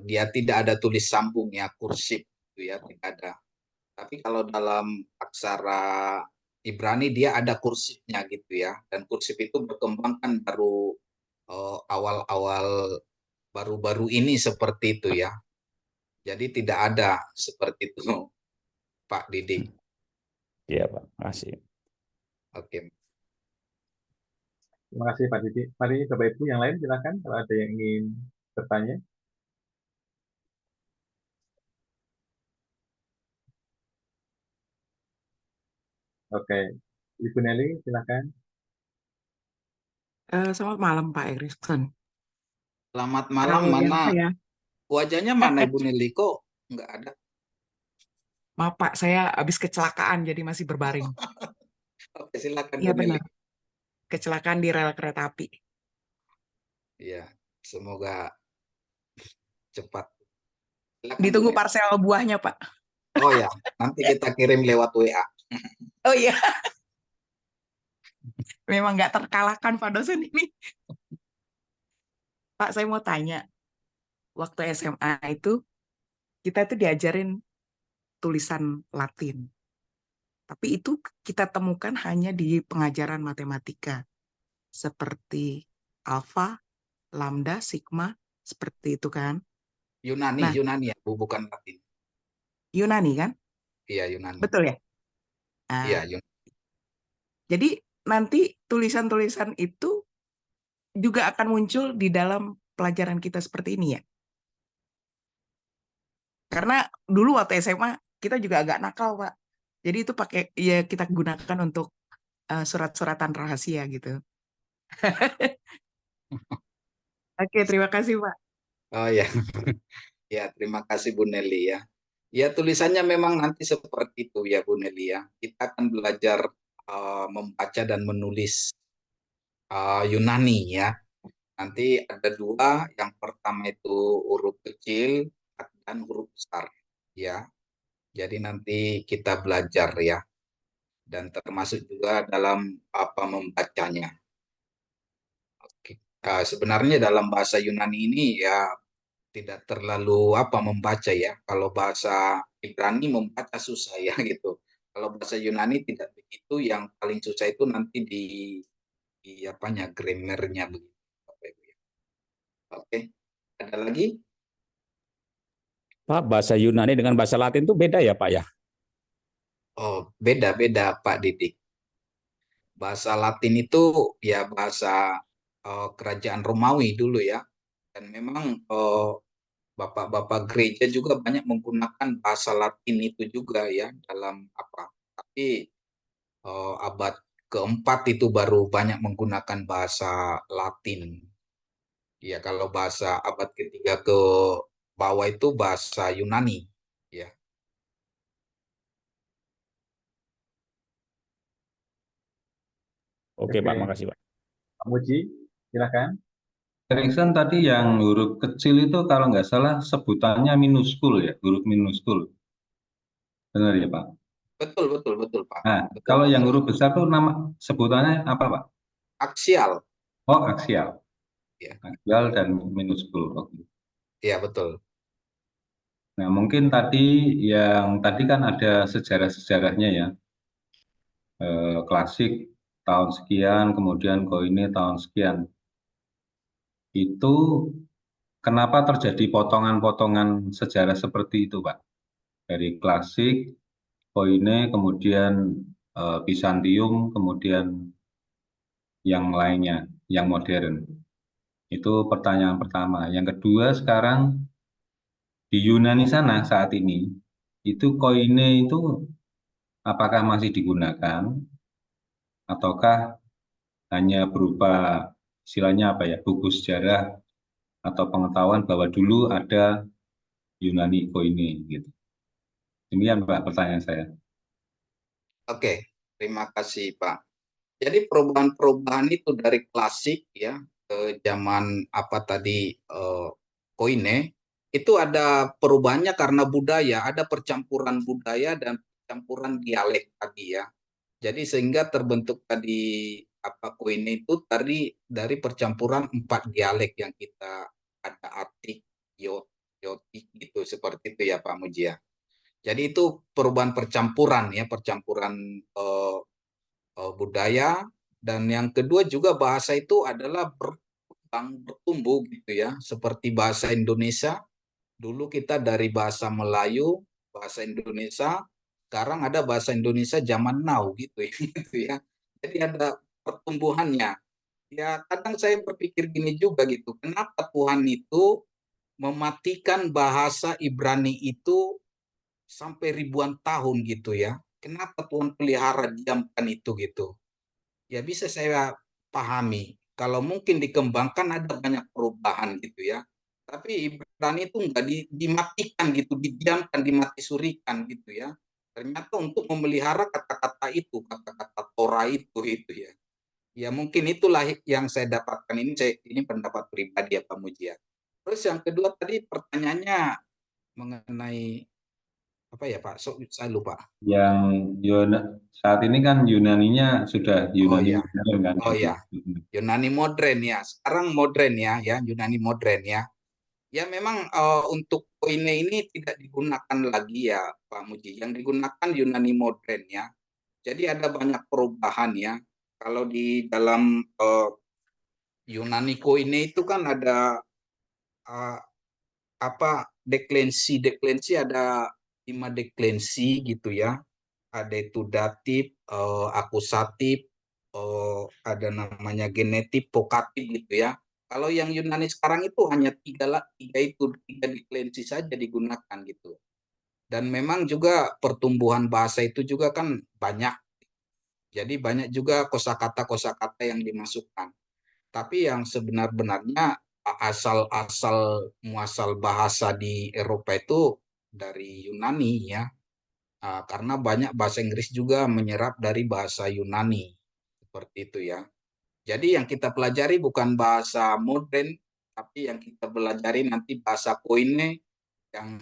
dia tidak ada tulis sambung ya, kursif itu ya, tidak ada. Tapi kalau dalam aksara Ibrani dia ada kursifnya gitu ya. Dan kursif itu berkembang kan baru awal-awal baru-baru ini seperti itu ya. Jadi tidak ada seperti itu Pak Didi. Iya, Pak. Makasih. Oke. Terima kasih Pak Didi. Mari Bapak Ibu yang lain silakan kalau ada yang ingin bertanya. Oke, Ibu Nelly, silakan. Selamat malam Pak Erikson. Selamat malam, Kalau yang mana apa ya? wajahnya mana Ibu Nelly? Kok nggak ada? Maaf Pak, saya habis kecelakaan jadi masih berbaring. Oke, silakan Iya Bu Nelly. benar, kecelakaan di rel kereta api. Iya, semoga cepat. Silakan Bu Ditunggu Nelly. parsel buahnya Pak. Oh ya, nanti kita kirim lewat WA. Oh iya, memang nggak terkalahkan Pak dosen ini. Pak, saya mau tanya, waktu SMA itu kita itu diajarin tulisan Latin. Tapi itu kita temukan hanya di pengajaran matematika. Seperti alfa, lambda, sigma, seperti itu kan. Yunani, Nah, Yunani ya, Bu, bukan Latin. Yunani kan? Iya, Yunani. Betul ya? Iya, Nah, Yunani. jadi nanti tulisan-tulisan itu juga akan muncul di dalam pelajaran kita seperti ini ya. Karena dulu waktu SMA kita juga agak nakal, Pak. Jadi itu pakai ya kita gunakan untuk surat-suratan rahasia gitu. Oke, terima kasih, Pak. Oh ya, ya terima kasih Bu Nelly ya. Ya tulisannya memang nanti seperti itu ya Bu Nelly ya. Kita akan belajar membaca dan menulis Yunani ya. Nanti ada dua, yang pertama itu huruf kecil dan huruf besar ya. Jadi nanti kita belajar ya, dan termasuk juga dalam apa membacanya. Oke. Sebenarnya dalam bahasa Yunani ini ya tidak terlalu apa membaca ya. Kalau bahasa Ibrani membaca susah ya gitu. Kalau bahasa Yunani tidak begitu, yang paling susah itu nanti di apanya, grammarnya begitu. Oke, ada lagi? Pak, bahasa Yunani dengan bahasa Latin itu beda ya, Pak ya? Oh, beda-beda Pak Didik. Bahasa Latin itu ya bahasa kerajaan Romawi dulu ya. Dan memang bapak-bapak gereja juga banyak menggunakan bahasa Latin itu juga ya dalam apa. Tapi abad keempat itu baru banyak menggunakan bahasa Latin. Ya kalau bahasa abad ketiga ke bawah itu bahasa Yunani. Ya. Oke, Pak, makasih, Pak. Pak Muji, silakan. Erikson tadi yang huruf kecil itu kalau nggak salah sebutannya minuskul ya, huruf minuskul. Benar ya Pak? Betul, betul, betul Pak. Nah, Betul, kalau yang betul. huruf besar tuh nama sebutannya apa Pak? Aksial. Oh, aksial. Ya, Aksial dan minuskul. Oke. ya betul. Nah, mungkin tadi kan ada sejarah-sejarahnya ya. Klasik tahun sekian, kemudian koine tahun sekian. Itu kenapa terjadi potongan-potongan sejarah seperti itu, Pak? Dari klasik, koine, kemudian Bizantium, kemudian yang lainnya, yang modern. Itu pertanyaan pertama. Yang kedua, sekarang di Yunani sana saat ini, itu koine itu apakah masih digunakan, ataukah hanya berupa istilahnya apa ya, buku sejarah atau pengetahuan bahwa dulu ada Yunani koine gitu. Demikian Pak pertanyaan saya. Oke, terima kasih Pak. Jadi perubahan-perubahan itu dari klasik ya ke zaman apa tadi koine, itu ada perubahannya karena budaya, ada percampuran budaya dan percampuran dialek tadi ya. Jadi sehingga terbentuk tadi apa koine itu dari percampuran 4 dialek yang kita ada, Atik, Yotik gitu, seperti itu ya Pak Muji ya. Jadi itu perubahan percampuran ya, percampuran budaya. Dan yang kedua juga bahasa itu adalah berkembang, bertumbuh gitu ya, seperti bahasa Indonesia. Dulu kita dari bahasa Melayu, bahasa Indonesia, sekarang ada bahasa Indonesia zaman now gitu ya. Gitu ya. Jadi ada pertumbuhannya. Ya kadang saya berpikir gini juga gitu, kenapa Tuhan itu mematikan bahasa Ibrani itu sampai ribuan tahun gitu ya. kenapa Tuhan pelihara diamkan itu gitu. Ya bisa saya pahami. Kalau mungkin dikembangkan ada banyak perubahan gitu ya. Tapi Ibrani itu enggak dimatikan gitu, didiamkan, dimati surikan gitu ya. Ternyata untuk memelihara kata-kata itu, kata-kata Torah itu ya. Ya mungkin itulah yang saya dapatkan ini pendapat pribadi ya Pak Muji ya. Terus yang kedua tadi pertanyaannya mengenai apa ya Pak? Saya lupa. Yang saat ini kan Yunaninya sudah Oh Yunani ya, modern kan, oh jadi ya. Yunani modern ya. Sekarang modern ya, Yunani modern ya. Ya memang untuk koine ini tidak digunakan lagi ya Pak Muji. Yang digunakan Yunani modern ya. Jadi ada banyak perubahan ya. Kalau di dalam Yunani koine itu kan ada eh, apa deklensi ada 5 deklensi gitu ya. Ada itu datif, akusatif, ada namanya genetif, vokatif gitu ya. Kalau yang Yunani sekarang itu hanya tiga deklensi saja digunakan gitu. Dan memang juga pertumbuhan bahasa itu juga kan banyak. Jadi banyak juga kosakata yang dimasukkan. Tapi yang sebenar-benarnya asal muasal bahasa di Eropa itu dari Yunani ya. Karena banyak bahasa Inggris juga menyerap dari bahasa Yunani. Seperti itu ya. Jadi yang kita pelajari bukan bahasa modern, tapi yang kita pelajari nanti bahasa Koine yang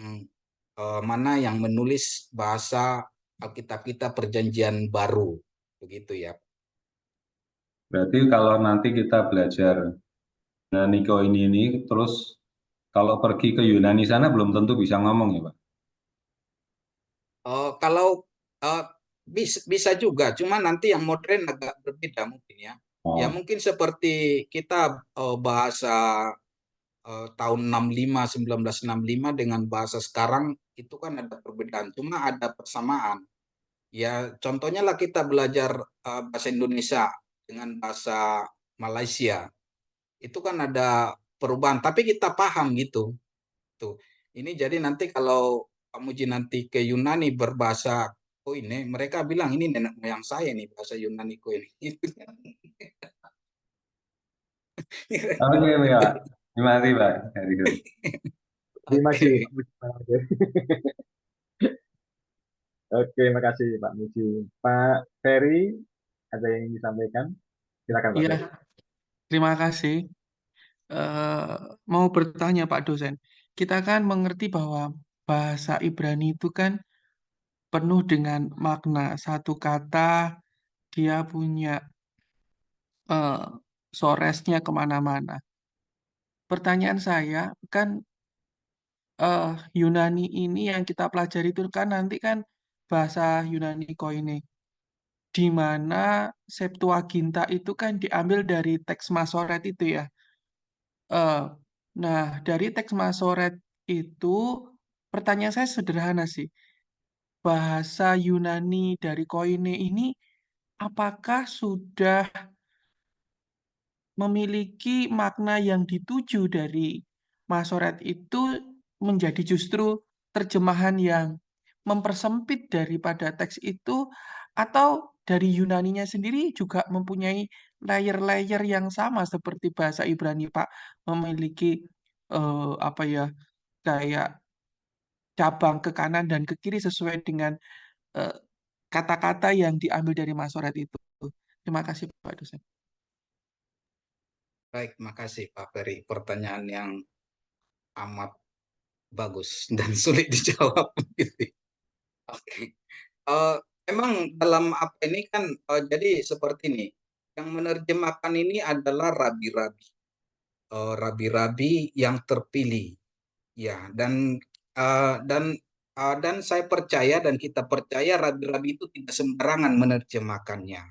mana yang menulis bahasa Alkitab kita Perjanjian Baru. Begitu ya. berarti kalau nanti kita belajar Yunani ini terus kalau pergi ke Yunani sana belum tentu bisa ngomong ya Pak? Kalau bisa juga, cuma nanti yang modern agak berbeda mungkin ya. Ya Oh, mungkin seperti kita bahasa tahun 65, 1965 dengan bahasa sekarang itu kan ada perbedaan, cuma ada persamaan. Ya contohnya lah kita belajar bahasa Indonesia dengan bahasa Malaysia, itu kan ada perubahan, tapi kita paham gitu. Tuh. Ini jadi nanti kalau Pak Muji nanti ke Yunani berbahasa Koine, mereka bilang ini nenek moyang saya nih bahasa Yunani Koine. oke Pak. Terima kasih Pak. Terima kasih Oke. Pak Muji. Oke, makasih Pak Muji. Pak Ferry, ada yang ingin disampaikan? Silakan Pak Iya, Ferry. terima kasih. Mau bertanya Pak dosen, kita kan mengerti bahwa bahasa Ibrani itu kan penuh dengan makna. Satu kata dia punya eh, soresnya kemana-mana. Pertanyaan saya kan Yunani ini yang kita pelajari itu kan nanti kan bahasa Yunani Koine, di mana Septuaginta itu kan diambil dari teks Masoret itu ya. Eh, nah, dari teks Masoret itu, pertanyaan saya sederhana sih. Bahasa Yunani dari Koine ini, apakah sudah memiliki makna yang dituju dari Masoret itu menjadi justru terjemahan yang mempersempit daripada teks itu, atau dari Yunaninya sendiri juga mempunyai layer-layer yang sama seperti bahasa Ibrani, Pak, memiliki apa ya, kayak cabang ke kanan dan ke kiri sesuai dengan eh, kata-kata yang diambil dari Masoret itu. Terima kasih, Pak Dosen. Baik, makasih Pak Ferry. Pertanyaan yang amat bagus dan sulit dijawab. Gitu. Oke. Eh, Memang dalam apa ini kan jadi seperti ini. Yang menerjemahkan ini adalah rabi-rabi. Rabi-rabi yang terpilih. Ya, dan saya percaya dan kita percaya rabi-rabi itu tidak sembarangan menerjemahkannya.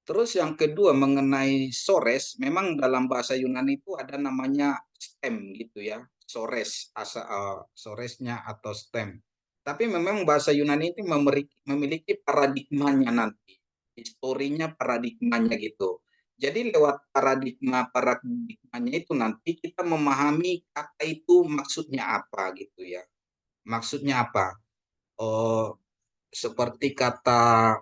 Terus yang kedua mengenai sores, memang dalam bahasa Yunani itu ada namanya stem gitu ya, soresnya atau stem. Tapi memang bahasa Yunani itu memiliki paradigmanya nanti, historinya paradigmanya gitu. Jadi lewat paradigmanya itu nanti kita memahami kata itu maksudnya apa gitu ya. Maksudnya apa? Oh, seperti kata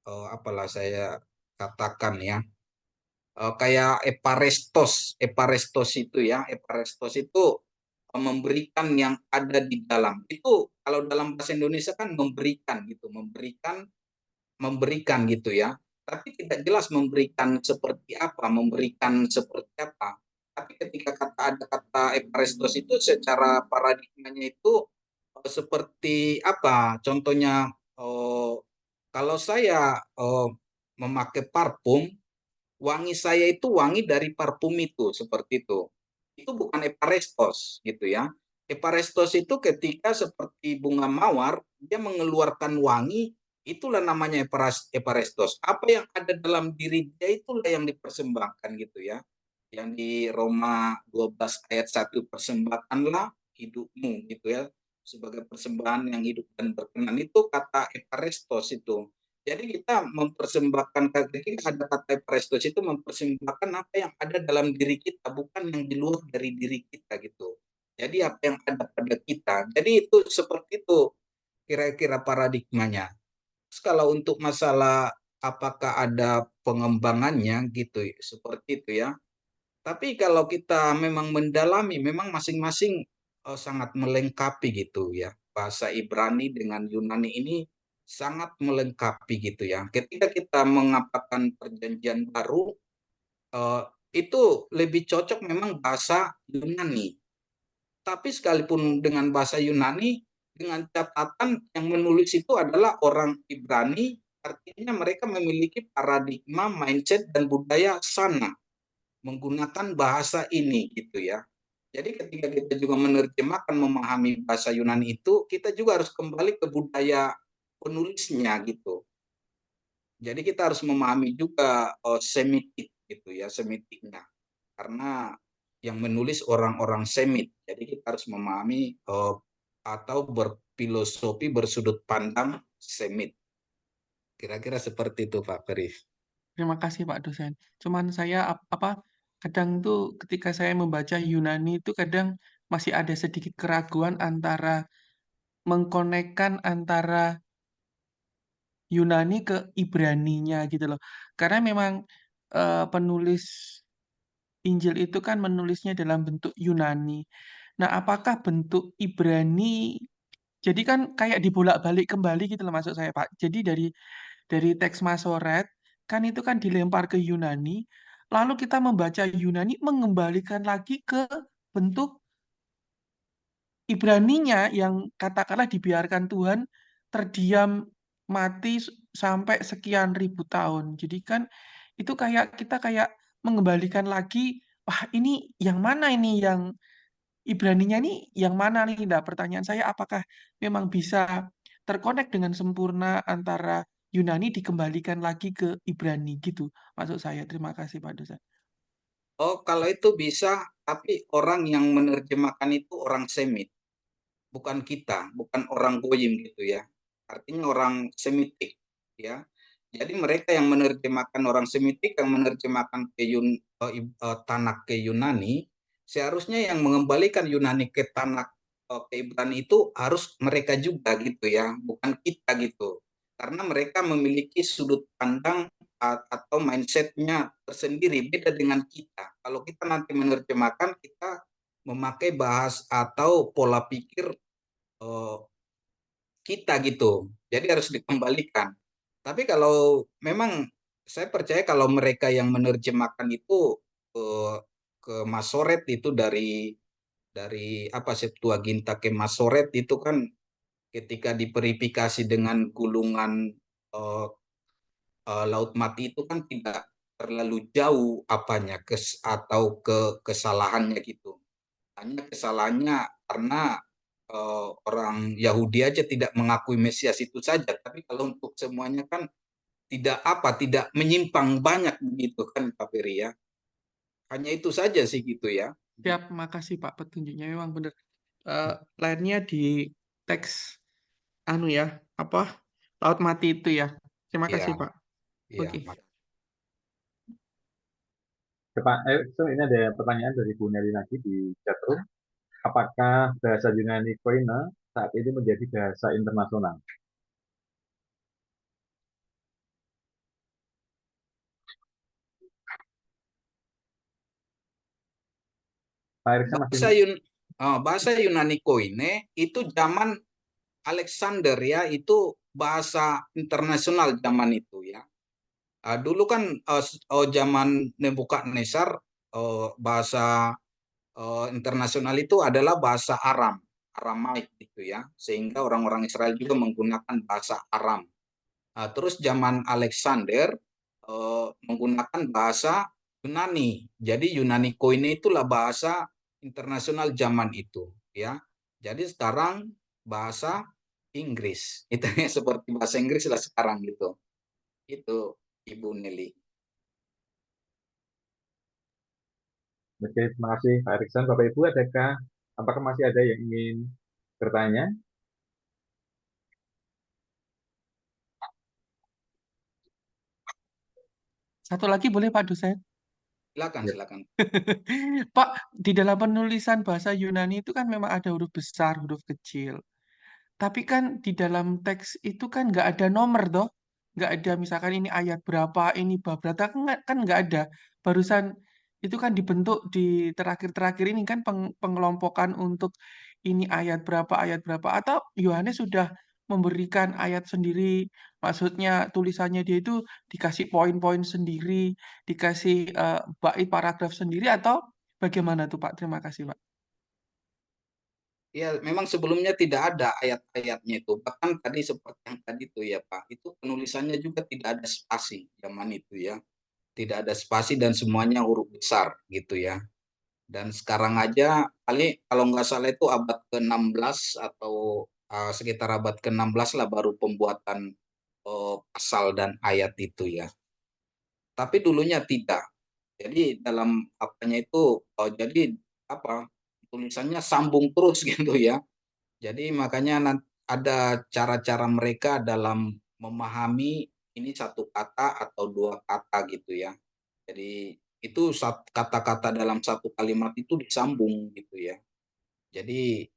apalah saya katakan ya, kayak eparestos itu ya, eparestos itu memberikan yang ada di dalam. Itu kalau dalam bahasa Indonesia kan memberikan gitu, memberikan gitu ya. Tapi tidak jelas memberikan seperti apa, memberikan seperti apa. Tapi ketika ada kata eparestos itu secara paradigmanya itu seperti apa? Contohnya kalau saya memakai parfum, wangi saya itu wangi dari parfum itu, seperti itu. Itu bukan eparestos gitu ya. Eparestos itu ketika seperti bunga mawar, dia mengeluarkan wangi, itulah namanya eparestos. Apa yang ada dalam diri dia itulah yang dipersembahkan gitu ya. Yang di Roma 12 ayat 1, persembahkanlah hidupmu gitu ya, sebagai persembahan yang hidup dan berkenan. Itu kata eparestos itu. Jadi kita mempersembahkan, ketika ada kata eparestos itu mempersembahkan apa yang ada dalam diri kita, bukan yang di luar dari diri kita gitu. Jadi apa yang ada pada kita. Jadi itu seperti itu kira-kira paradigmanya. Terus kalau untuk masalah apakah ada pengembangannya gitu, seperti itu ya. Tapi kalau kita memang mendalami, memang masing-masing sangat melengkapi gitu ya. Bahasa Ibrani dengan Yunani ini sangat melengkapi gitu ya. Ketika kita mengapakan perjanjian baru, eh, itu lebih cocok memang bahasa Yunani. Tapi sekalipun dengan bahasa Yunani, dengan catatan yang menulis itu adalah orang Ibrani, artinya mereka memiliki paradigma, mindset, dan budaya sana menggunakan bahasa ini gitu ya. Jadi ketika kita juga menerjemahkan, memahami bahasa Yunani itu, kita juga harus kembali ke budaya penulisnya gitu. Jadi kita harus memahami juga Semitik gitu ya, Semitiknya. Karena yang menulis orang-orang Semit. Jadi kita harus memahami atau berfilosofi, bersudut pandang Semit. Kira-kira seperti itu Pak Ferif. Terima kasih Pak dosen. Cuman saya kadang tuh ketika saya membaca Yunani itu kadang masih ada sedikit keraguan antara mengkonekkan antara Yunani ke Ibraninya gitu loh. Karena memang penulis Injil itu kan menulisnya dalam bentuk Yunani. Nah, apakah bentuk Ibrani jadi kan kayak dibolak-balik kembali gitu loh maksud saya Pak. Jadi dari teks Masoret kan itu kan dilempar ke Yunani, lalu kita membaca Yunani mengembalikan lagi ke bentuk Ibraninya yang katakanlah dibiarkan Tuhan terdiam mati sampai sekian ribu tahun. Jadi kan itu kayak kita kayak mengembalikan lagi, wah ini yang mana ini yang Ibraninya ini yang mana nih? Nah, pertanyaan saya apakah memang bisa terkonek dengan sempurna antara Yunani dikembalikan lagi ke Ibrani gitu. Maksud saya. Terima kasih Pak Dosen. Oh, kalau itu bisa, tapi orang yang menerjemahkan itu orang Semit, bukan kita, bukan orang Goyim gitu ya. Artinya orang Semitik, ya. Jadi mereka yang menerjemahkan, orang Semitik yang menerjemahkan Tanakh ke Yunani, seharusnya yang mengembalikan Yunani ke Tanakh ke Ibrani itu harus mereka juga gitu ya, bukan kita gitu. Karena mereka memiliki sudut pandang atau mindsetnya tersendiri, beda dengan kita. Kalau kita nanti menerjemahkan, kita memakai bahas atau pola pikir kita gitu. Jadi harus dikembalikan. Tapi kalau memang saya percaya kalau mereka yang menerjemahkan itu ke Masoret itu dari apa Septuaginta ke Masoret itu kan ketika diperifikasi dengan gulungan Laut Mati itu kan tidak terlalu jauh apanya atau kesalahannya gitu. Hanya kesalahannya karena orang Yahudi aja tidak mengakui Mesias itu saja. Tapi kalau untuk semuanya kan tidak menyimpang banyak begitu kan Pak Ferry ya. Hanya itu saja sih gitu ya. Siap, makasih Pak petunjuknya memang benar. Lainnya di teks apa Laut Mati itu ya. Terima Iya, kasih Pak. iya. Oke. Pak Erikson, ini ada pertanyaan dari Bu Nelly lagi di chatroom. Apakah bahasa Yunani Koine saat ini menjadi bahasa internasional? Pak Erikson masih bahasa Yunani Koine itu zaman Alexander ya, itu bahasa internasional zaman itu ya. Dulu kan zaman Nebukadnezar bahasa internasional itu adalah bahasa Aram, Aramaik gitu ya. Sehingga orang-orang Israel juga menggunakan bahasa Aram. Terus zaman Alexander menggunakan bahasa Yunani. Jadi Yunani Koine itulah bahasa internasional zaman itu ya. Jadi sekarang bahasa Inggris. Itu seperti bahasa Inggris lah sekarang gitu. Itu Ibu Nelly. Oke, terima kasih Pak Erikson. Bapak Ibu, apakah masih ada yang ingin bertanya? Satu lagi boleh Pak dosen? Silakan, Ya. silakan. Pak, di dalam penulisan bahasa Yunani itu kan memang ada huruf besar, huruf kecil. Tapi kan di dalam teks itu kan nggak ada nomor toh. Nggak ada misalkan ini ayat berapa, ini bab berapa, kan nggak ada. Barusan itu kan dibentuk di terakhir-terakhir ini kan pengelompokan untuk ini ayat berapa. Atau Yohanes sudah memberikan ayat sendiri, maksudnya tulisannya dia itu dikasih poin-poin sendiri, dikasih bait paragraf sendiri atau bagaimana tuh Pak? Terima kasih Pak. Ya, memang sebelumnya tidak ada ayat-ayatnya itu. Bahkan tadi seperti yang tadi itu ya Pak, itu penulisannya juga tidak ada spasi zaman itu ya. Tidak ada spasi dan semuanya huruf besar gitu ya. Dan sekarang aja kali kalau nggak salah itu abad ke-16 atau sekitar abad ke-16 lah baru pembuatan pasal dan ayat itu ya. Tapi dulunya tidak. Jadi dalam apanya itu jadi apa tulisannya sambung terus gitu ya. Jadi makanya ada cara-cara mereka dalam memahami ini satu kata atau dua kata gitu ya. Jadi itu kata-kata dalam satu kalimat itu disambung gitu ya. Jadi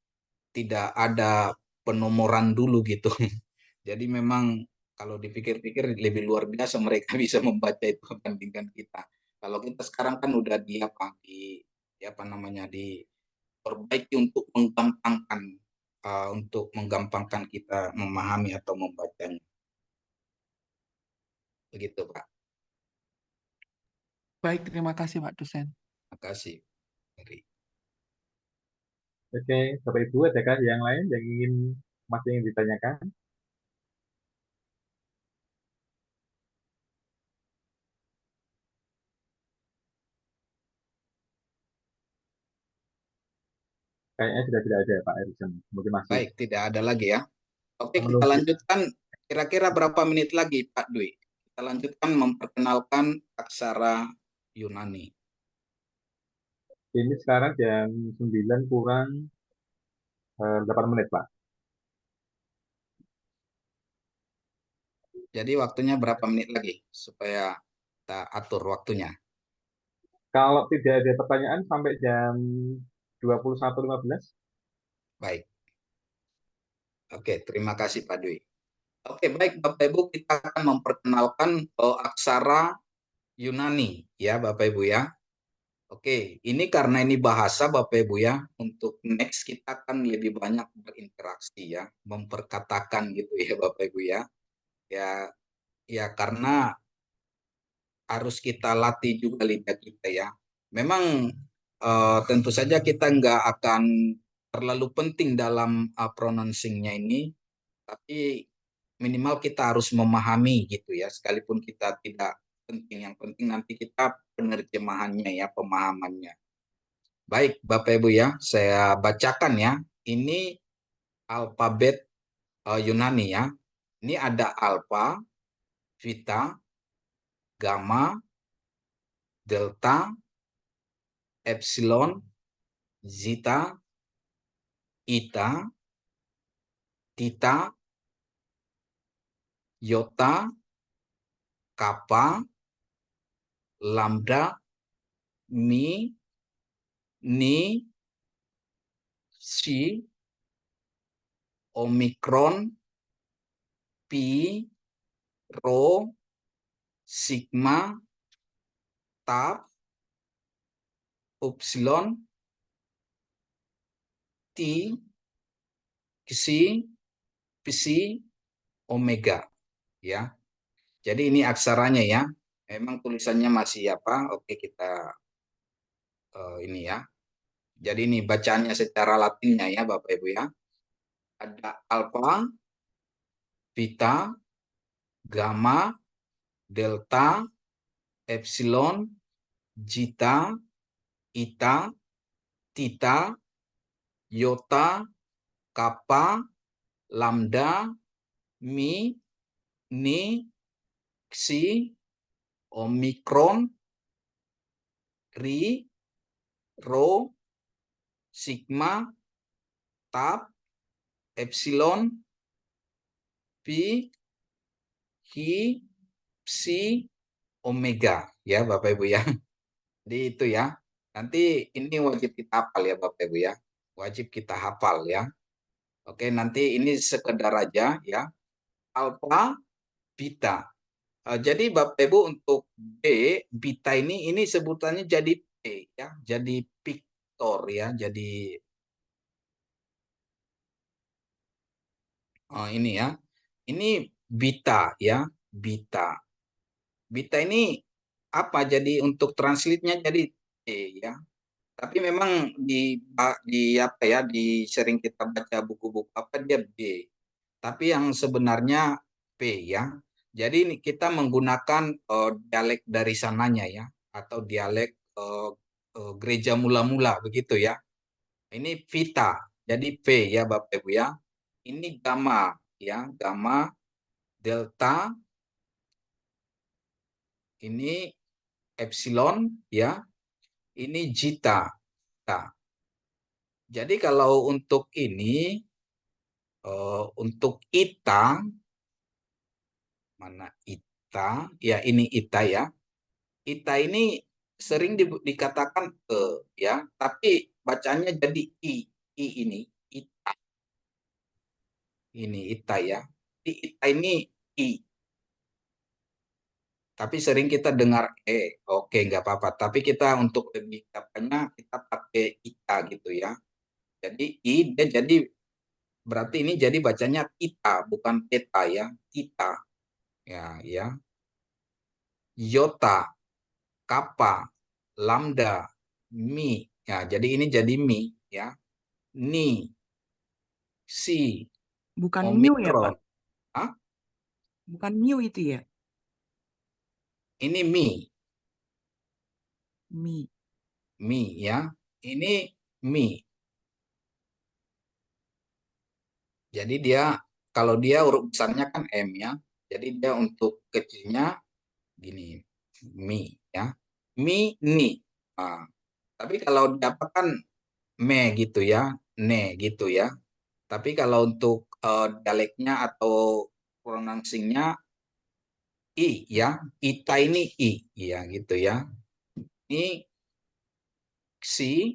tidak ada penomoran dulu gitu. Jadi memang kalau dipikir-pikir lebih luar biasa mereka bisa membaca itu dibandingkan kita. Kalau kita sekarang kan udah di apa namanya diperbaiki untuk menggampangkan kita memahami atau membacanya. Begitu Pak. Baik, terima kasih Pak dosen. Terima kasih. Heri. Oke, Bapak Ibu, adakah yang lain yang masih ingin ditanyakan? Kayaknya sudah tidak ada Pak Erikson. Mungkin masih. Baik, tidak ada lagi ya. Oke, kita Menunggu. lanjutkan. Kira-kira berapa menit lagi, Pak Dwi? Kita lanjutkan memperkenalkan aksara Yunani. Ini sekarang jam 9 kurang 8 menit, Pak. Jadi waktunya berapa menit lagi supaya kita atur waktunya? Kalau tidak ada pertanyaan sampai jam 21.15. Baik. Oke, terima kasih Pak Dwi. Oke, baik Bapak Ibu, kita akan memperkenalkan aksara Yunani ya Bapak Ibu ya. Oke, ini karena ini bahasa Bapak Ibu ya, untuk next kita akan lebih banyak berinteraksi ya, memperkatakan gitu ya Bapak Ibu ya. Ya karena harus kita latih juga lidah kita ya. Memang tentu saja kita nggak akan terlalu penting dalam pronouncing-nya ini, tapi minimal kita harus memahami gitu ya, sekalipun kita tidak penting. Yang penting nanti kita penerjemahannya ya, pemahamannya. Baik Bapak Ibu ya, saya bacakan ya. Ini alfabet Yunani ya. Ini ada alfa, beta, gamma, delta, epsilon, zeta, eta, theta, iota, kappa, lambda, mi, ni, si, omikron, pi, rho, sigma, tau, upsilon, T, Xi, Psi, Omega. Ya. Jadi ini aksaranya ya. Memang tulisannya masih apa? Oke, kita ini ya. Jadi ini bacaannya secara Latinnya ya Bapak Ibu ya. Ada alfa, beta, gamma, delta, epsilon, zeta, eta, theta, iota, kappa, lambda, mi, ni, xi, omikron, ri, rho, sigma, tau, epsilon, pi, hi, psi, omega ya Bapak Ibu ya. Jadi itu ya. Nanti ini wajib kita hafal ya Bapak Ibu ya. Wajib kita hafal ya. Oke, nanti ini sekedar aja ya. Alfa, beta. Jadi Bapak Ibu untuk B, beta ini sebutannya jadi P ya. Jadi Victor ya. Jadi ini ya. Ini beta ya, beta. Beta ini apa? Jadi untuk translate-nya jadi P ya. Tapi memang di apa ya, di sering kita baca buku-buku apa dia B. Tapi yang sebenarnya P ya. Jadi ini kita menggunakan dialek dari sananya ya, atau dialek gereja mula-mula begitu ya. Ini Vita, jadi P ya Bapak Ibu ya. Ini gamma ya, gamma, delta, ini epsilon ya, ini zeta. Nah, jadi kalau untuk ini, untuk ita, mana ita? Ya ini ita ya. Ita ini sering dikatakan ya, tapi bacanya jadi i ini ita. Ini ita ya. Di ita ini i. Tapi sering kita dengar oke nggak apa-apa. Tapi kita untuk lebih apanya kita pakai ita gitu ya. Jadi i dia jadi berarti ini jadi bacanya ita bukan teta ya, ita. Ya ya. Iota, kappa, lambda, mi. Ya, jadi ini jadi mi ya. Ni, si, Bukan mu ya, Pak? omikron. Hah? Bukan mu itu ya? Ini mi, Mi. mi ya. Ini mi. Jadi dia kalau dia huruf besarnya kan M ya. Jadi dia untuk kecilnya gini, mi ya. Mi, ni. Nah, tapi kalau diapakan me gitu ya, ne gitu ya. Tapi kalau untuk dialeknya atau pronouncingnya i ya, ita ini i ya gitu ya. Ini si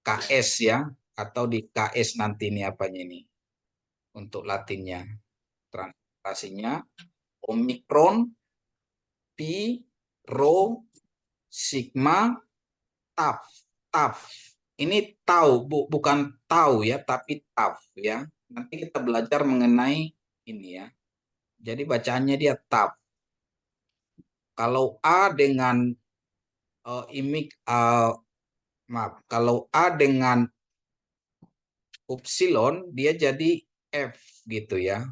KS ya, atau di KS nanti ini apanya ini untuk Latinnya. Translasinya omikron, pi, rho, sigma, taf. Taf. Ini tahu bukan tahu ya, tapi taf ya. Nanti kita belajar mengenai ini ya. Jadi bacaannya dia taf. Kalau A dengan maaf, kalau A dengan upsilon dia jadi F gitu ya.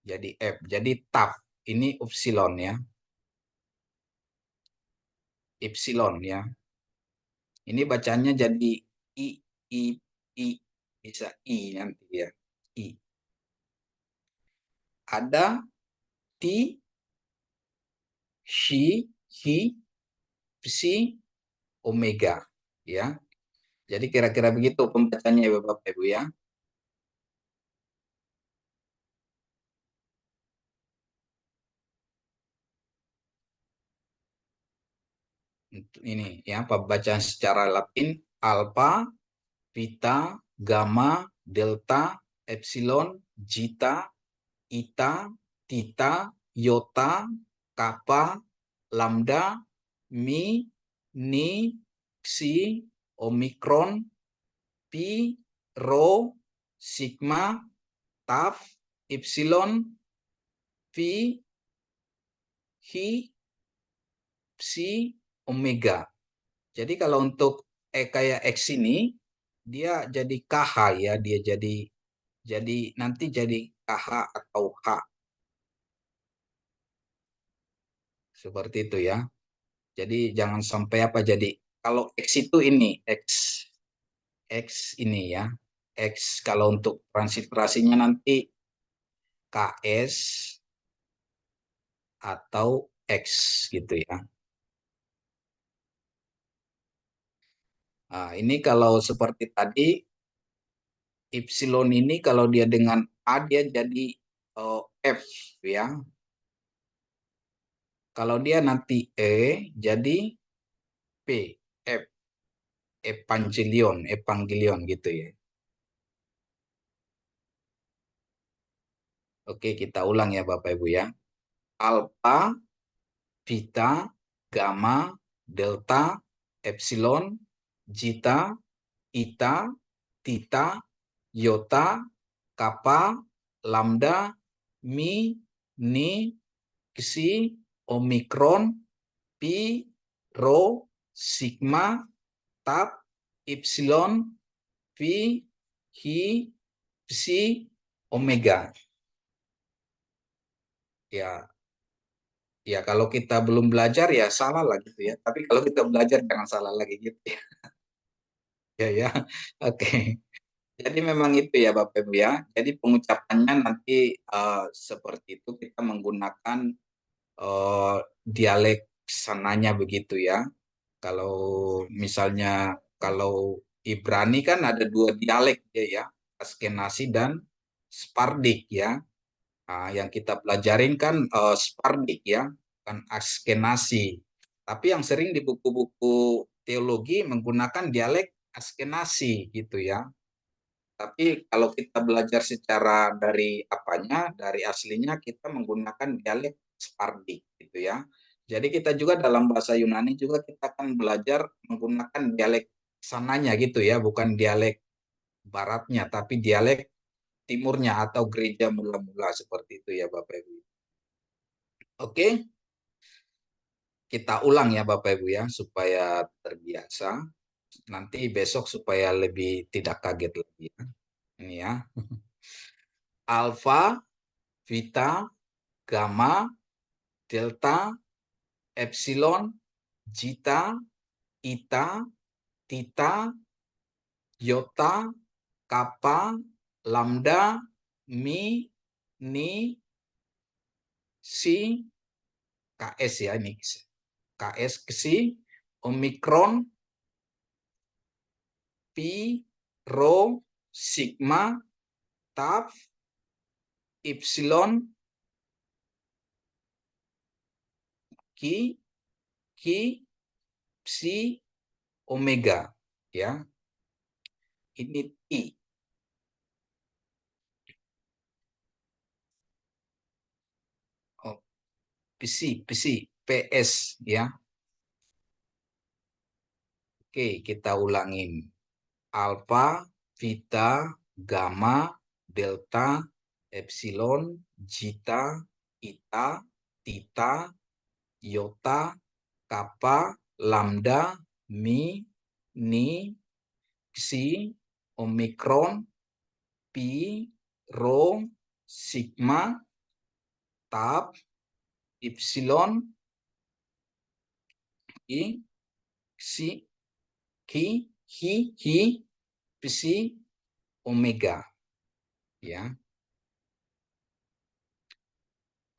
Jadi F, jadi taf. Ini upsilon ya. Epsilon ya. Ini bacanya jadi I bisa I nanti ya. I. Ada T, Xi, Hi, Psi, Omega ya. Jadi kira-kira begitu pembacanya ya Bapak Ibu ya. Ini ya pembacaan secara Latin alpha, beta, gamma, delta, epsilon, zeta, eta, theta, iota, kappa, lambda, mi, ni, xi, omikron, pi, rho, sigma, taf, epsilon, phi, hi, psi, omega. Jadi kalau untuk kayak X ini dia jadi KH ya, dia jadi nanti jadi KH atau H. Seperti itu ya. Jadi jangan sampai apa jadi kalau X itu ini X ini ya. X kalau untuk transliterasinya nanti KS atau X gitu ya. Nah, ini kalau seperti tadi epsilon ini kalau dia dengan A dia jadi F ya. Kalau dia nanti E jadi P, F, evangelion gitu ya. Oke, kita ulang ya Bapak Ibu ya. Alpha, beta, gamma, delta, epsilon, zeta, eta, theta, iota, kappa, lambda, mi, ni, xi, omikron, pi, rho, sigma, tap, epsilon, phi, hi, psi, omega. Ya, kalau kita belum belajar ya salah lah gitu ya. Tapi kalau kita belajar jangan salah lagi gitu ya. Ya. Oke. Jadi memang itu ya Bapak Ibu ya. Jadi pengucapannya nanti seperti itu kita menggunakan dialek sananya begitu ya. Kalau misalnya kalau Ibrani kan ada 2 dialek ya, Askenazi dan Sephardic ya. Nah, yang kita pelajarin kan Sephardic ya, kan Askenazi. Tapi yang sering di buku-buku teologi menggunakan dialek Askenazi gitu ya. Tapi kalau kita belajar secara dari apanya, dari aslinya kita menggunakan dialek Sephardic gitu ya. Jadi kita juga dalam bahasa Yunani juga kita akan belajar menggunakan dialek sananya gitu ya, bukan dialek baratnya, tapi dialek timurnya atau gereja mula-mula seperti itu ya Bapak Ibu. Oke, kita ulang ya Bapak Ibu ya, supaya terbiasa. Nanti besok supaya lebih tidak kaget lagi ya. Ini ya. Alfa, beta, gamma, delta, epsilon, zeta, eta, theta, iota, kappa, lambda, mi, ni, si, KS ya ini. KS, Xi, omikron, pi, rho, sigma, taf, epsilon, ki, psi, omega ya. Ini T. Oh, psi, PS ya. Oke, kita ulangin. Alpha, beta, gamma, delta, epsilon, zeta, eta, theta, iota, kappa, lambda, mi, ni, xi, omikron, pi, rho, sigma, taf, epsilon, i, xi, ki, hi, psi, omega. Ya.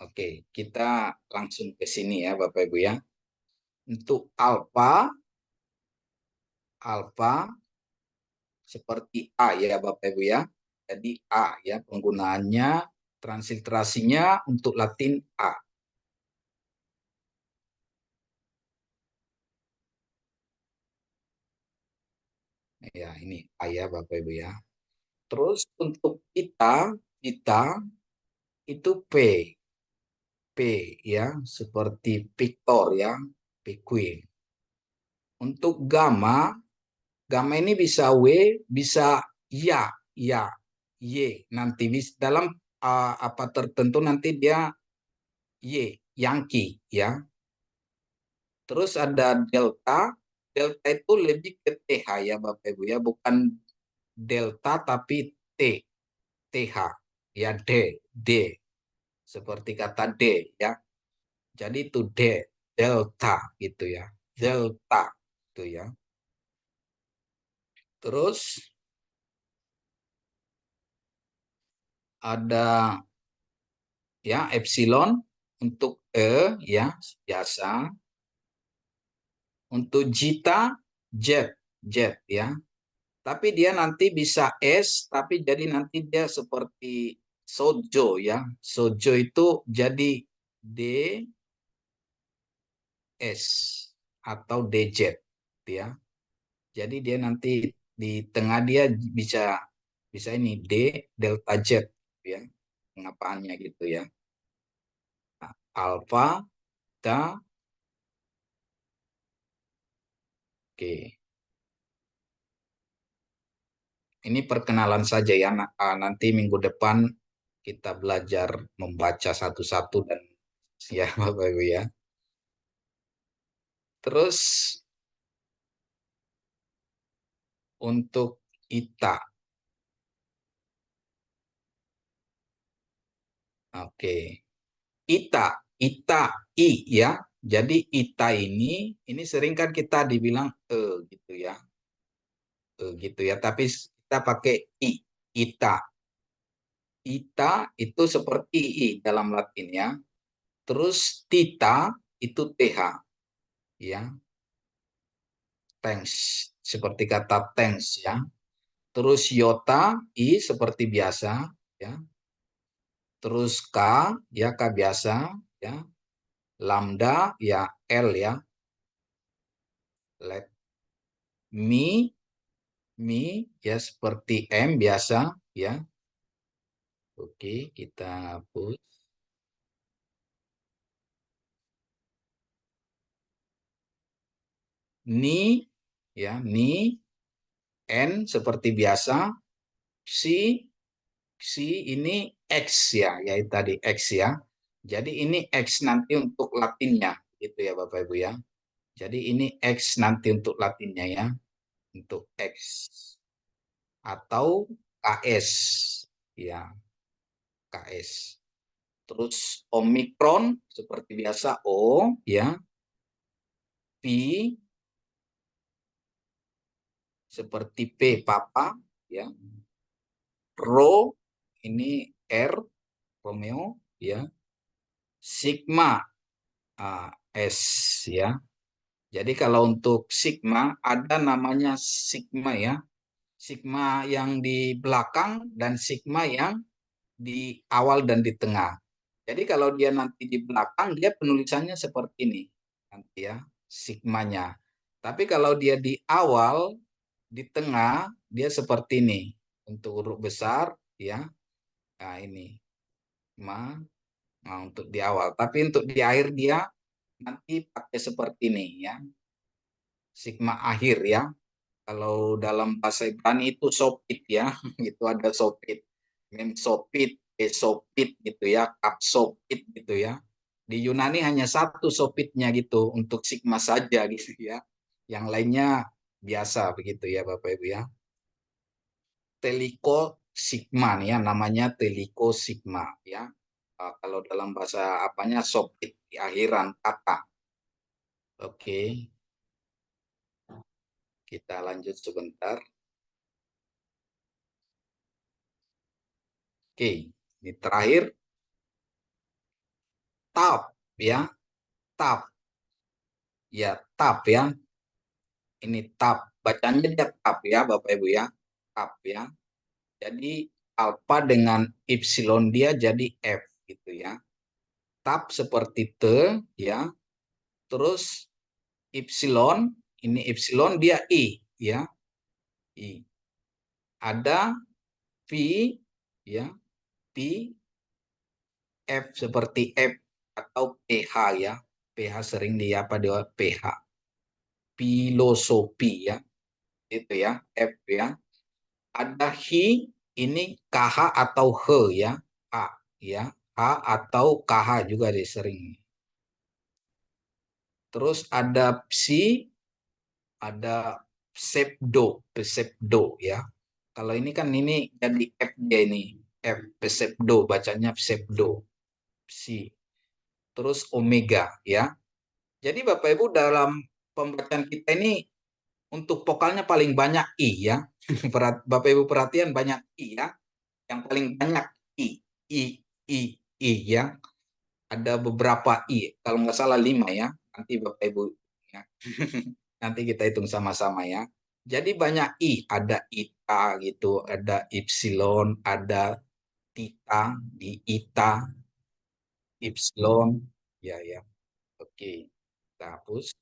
Oke, kita langsung ke sini ya Bapak Ibu ya. Untuk alfa seperti A ya Bapak Ibu ya. Jadi A ya penggunaannya, transliterasinya untuk Latin A. Ya, ini A ya Bapak Ibu ya. Terus untuk kita itu P. P ya, seperti Victor ya, penguin. Untuk gamma ini bisa W, bisa ya, ya, y. Nanti dalam apa tertentu nanti dia y, Yankee ya. Terus ada delta. Delta itu lebih ke TH ya Bapak Ibu ya, bukan delta tapi TH ya, D seperti kata D ya. Jadi itu delta gitu ya. Delta itu ya. Terus ada ya epsilon untuk ya biasa. Untuk zeta Z ya. Tapi dia nanti bisa S, tapi jadi nanti dia seperti sojo ya. Sojo itu jadi DS atau DZ ya. Jadi dia nanti di tengah dia bisa ini delta Z ya. Pengapaannya gitu ya. Nah, alfa, beta, oke. Ini perkenalan saja ya. Nanti minggu depan kita belajar membaca satu-satu dan ya Bapak Ibu ya. Terus untuk ITA. Oke. ITA I ya. Jadi ITA ini sering kan kita dibilang gitu ya. Gitu ya, tapi kita pakai ITA. ITA itu seperti I dalam Latin ya. Terus tita itu TH ya. Thanks seperti kata thanks ya. Terus iota I seperti biasa ya. Terus K ya, K biasa ya. Lambda ya L ya. Let mi ya seperti M biasa ya. Oke, kita hapus. Ni ya, ni N seperti biasa. Si ini X ya, yaitu tadi X ya. Jadi ini X nanti untuk Latinnya gitu ya Bapak Ibu ya. Jadi ini X nanti untuk Latinnya ya. Untuk X atau KS ya, KS. Terus Omikron seperti biasa O ya. P seperti P Papa ya. Rho ini R Romeo ya. Sigma S ya. Jadi kalau untuk sigma ada namanya sigma ya. Sigma yang di belakang dan sigma yang di awal dan di tengah. Jadi kalau dia nanti di belakang dia penulisannya seperti ini nanti ya, sigmanya. Tapi kalau dia di awal, di tengah dia seperti ini. Untuk huruf besar ya. Nah, ini. Nah, untuk di awal. Tapi untuk di akhir dia nanti pakai seperti ini ya. Sigma akhir ya. Kalau dalam bahasa Ibrani itu sopit ya. Itu ada sopit. Mem sopit, sopit gitu ya, kap sopit gitu ya. Di Yunani hanya satu sopitnya gitu untuk sigma saja gitu ya. Yang lainnya biasa begitu ya Bapak Ibu ya. Teliko sigma nih ya, namanya teliko sigma ya. Kalau dalam bahasa apanya sopit di akhiran kata. Oke. Kita lanjut sebentar. Oke, ini terakhir. Tap ya, tap. Ya, tap ya. Ini tap. Bacanya dia tap ya Bapak Ibu ya. Tap ya. Jadi alfa dengan epsilon dia jadi F gitu ya. Tap seperti T ya. Terus epsilon, ini epsilon dia I ya. I. Ada V ya. P F seperti F atau PH ya. PH sering diapa dia PH. Filosofi ya. Itu ya, F ya. ada hi, ini KH atau he ya. H ya. H atau KH juga disering. Terus ada psi, ada pseudo ya. Kalau ini kan ini jadi F dia ini. F pseudo, bacanya pseudo. Psi. Terus omega ya. Jadi Bapak Ibu dalam pembacaan kita ini untuk vokalnya paling banyak I ya. Bapak Ibu perhatian banyak I ya. Yang paling banyak I, I, I, I ya. Ada beberapa I, kalau nggak salah 5 ya. Nanti Bapak Ibu ya. Nanti kita hitung sama-sama ya. Jadi banyak I, ada ita gitu, ada ipsilon, ada tita, di ita, ipsilon, ya ya. Oke, kita hapus.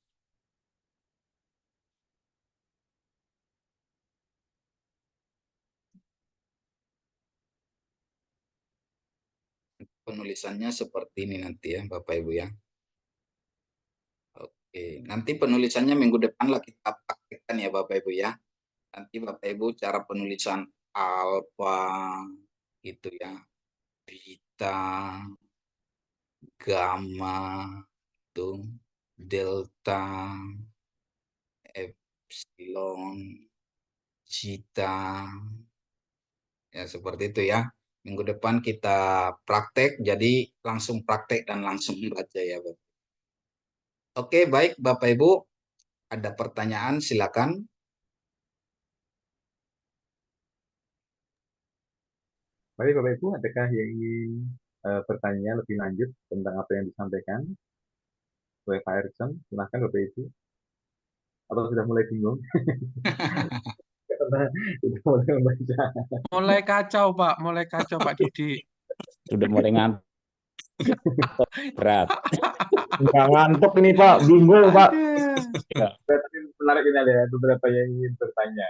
Penulisannya seperti ini nanti ya, Bapak Ibu ya. Oke, nanti penulisannya minggu depan lah kita praktekkan ya Bapak Ibu ya. Nanti Bapak Ibu cara penulisan alfa gitu ya, beta, gamma, itu, delta, epsilon, zeta, ya seperti itu ya. Minggu depan kita praktek, jadi langsung praktek dan langsung baca ya Bapak. Oke, baik Bapak Ibu, ada pertanyaan silakan. Baik Bapak Ibu, adakah yang ingin bertanya lebih lanjut tentang apa yang disampaikan oleh Pak Erikson? Silahkan Bapak Ibu. Atau sudah mulai bingung? Karena sudah mulai membaca. Mulai kacau Pak Didi. Sudah mulai ngantuk berat. Nggak ngantuk ini Pak, bingung Pak. Aduh. Tapi menarik ini ada beberapa yang ingin bertanya.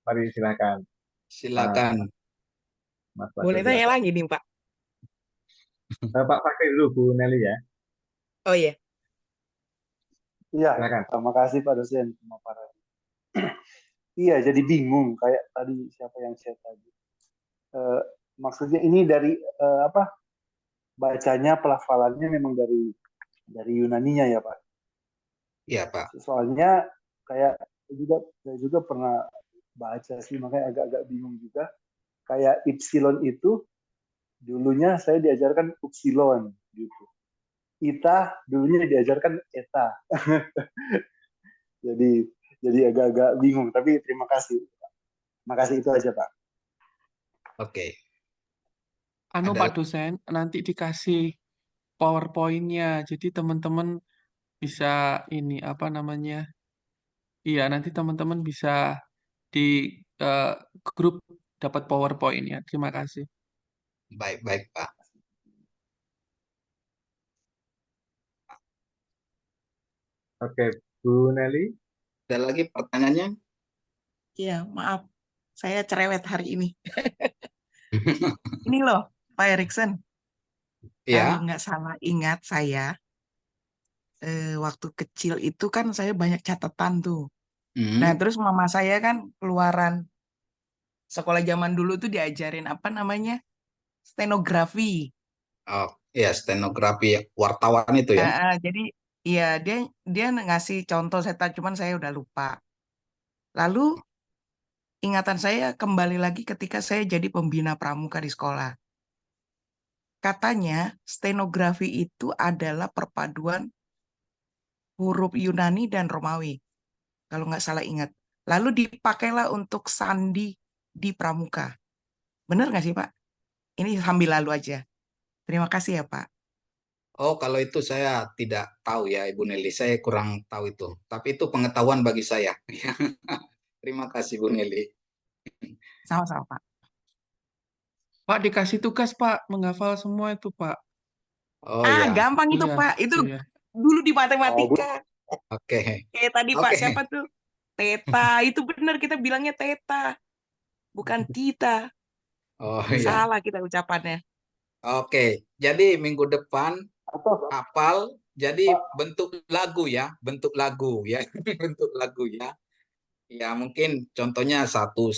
Mari silakan. Silakan. Mas Boleh Fakri, tanya silakan. lagi nih, Pak. Pak Fakri dulu, Bu Nelly ya. Oh iya. Iya, Silakan. terima kasih Pak dosen sama para. Iya, jadi bingung kayak tadi siapa yang share tadi. Maksudnya ini dari apa? Bacanya pelafalannya memang dari Yunaninya ya Pak. Iya Pak. Soalnya kayak saya juga pernah baca sih, makanya agak-agak bingung juga. Kayak ipsilon itu dulunya saya diajarkan upsilon gitu. Ita dulunya diajarkan eta. jadi agak-agak bingung, tapi terima kasih. Makasih itu aja Pak. Oke. Anu Ada Pak dosen, nanti dikasih PowerPoint-nya. Jadi teman-teman bisa ini apa namanya? Iya, nanti teman-teman bisa di grup dapat PowerPoint-nya. Terima kasih. baik Pak. Oke, Bu Nelly. Ada lagi pertanyaannya? Iya, maaf. Saya cerewet hari ini. Ini loh, Pak Erikson. Kalau Ya. nggak salah ingat saya, waktu kecil itu kan saya banyak catatan tuh. Nah, terus mama saya kan keluaran sekolah zaman dulu tuh diajarin apa namanya? Stenografi. Oh, ya stenografi wartawan itu ya. Jadi iya dia dia ngasih contoh cuman saya udah lupa. Lalu ingatan saya kembali lagi ketika saya jadi pembina pramuka di sekolah. Katanya stenografi itu adalah perpaduan huruf Yunani dan Romawi, kalau nggak salah ingat. Lalu dipakailah untuk sandi di pramuka. Benar nggak sih, Pak? Ini sambil lalu aja. Terima kasih ya, Pak. Oh, kalau itu saya tidak tahu ya Ibu Nelly. Saya kurang tahu itu. Tapi itu pengetahuan bagi saya. Terima kasih Bu Nelly. Sama-sama, Pak. Pak dikasih tugas Pak, menghafal semua itu Pak. Oh ya. Gampang itu, Iya, Pak. Itu iya. dulu di Oh, matematika. Oke. Kayak tadi, Pak, Oke. siapa tuh? Teta. Itu benar kita bilangnya teta. Bukan tita. Oh ya. Salah kita ucapannya. Oke. Jadi minggu depan atau hafal jadi Pak, bentuk lagu ya, bentuk lagu ya. Bentuk lagu ya. Ya mungkin contohnya satu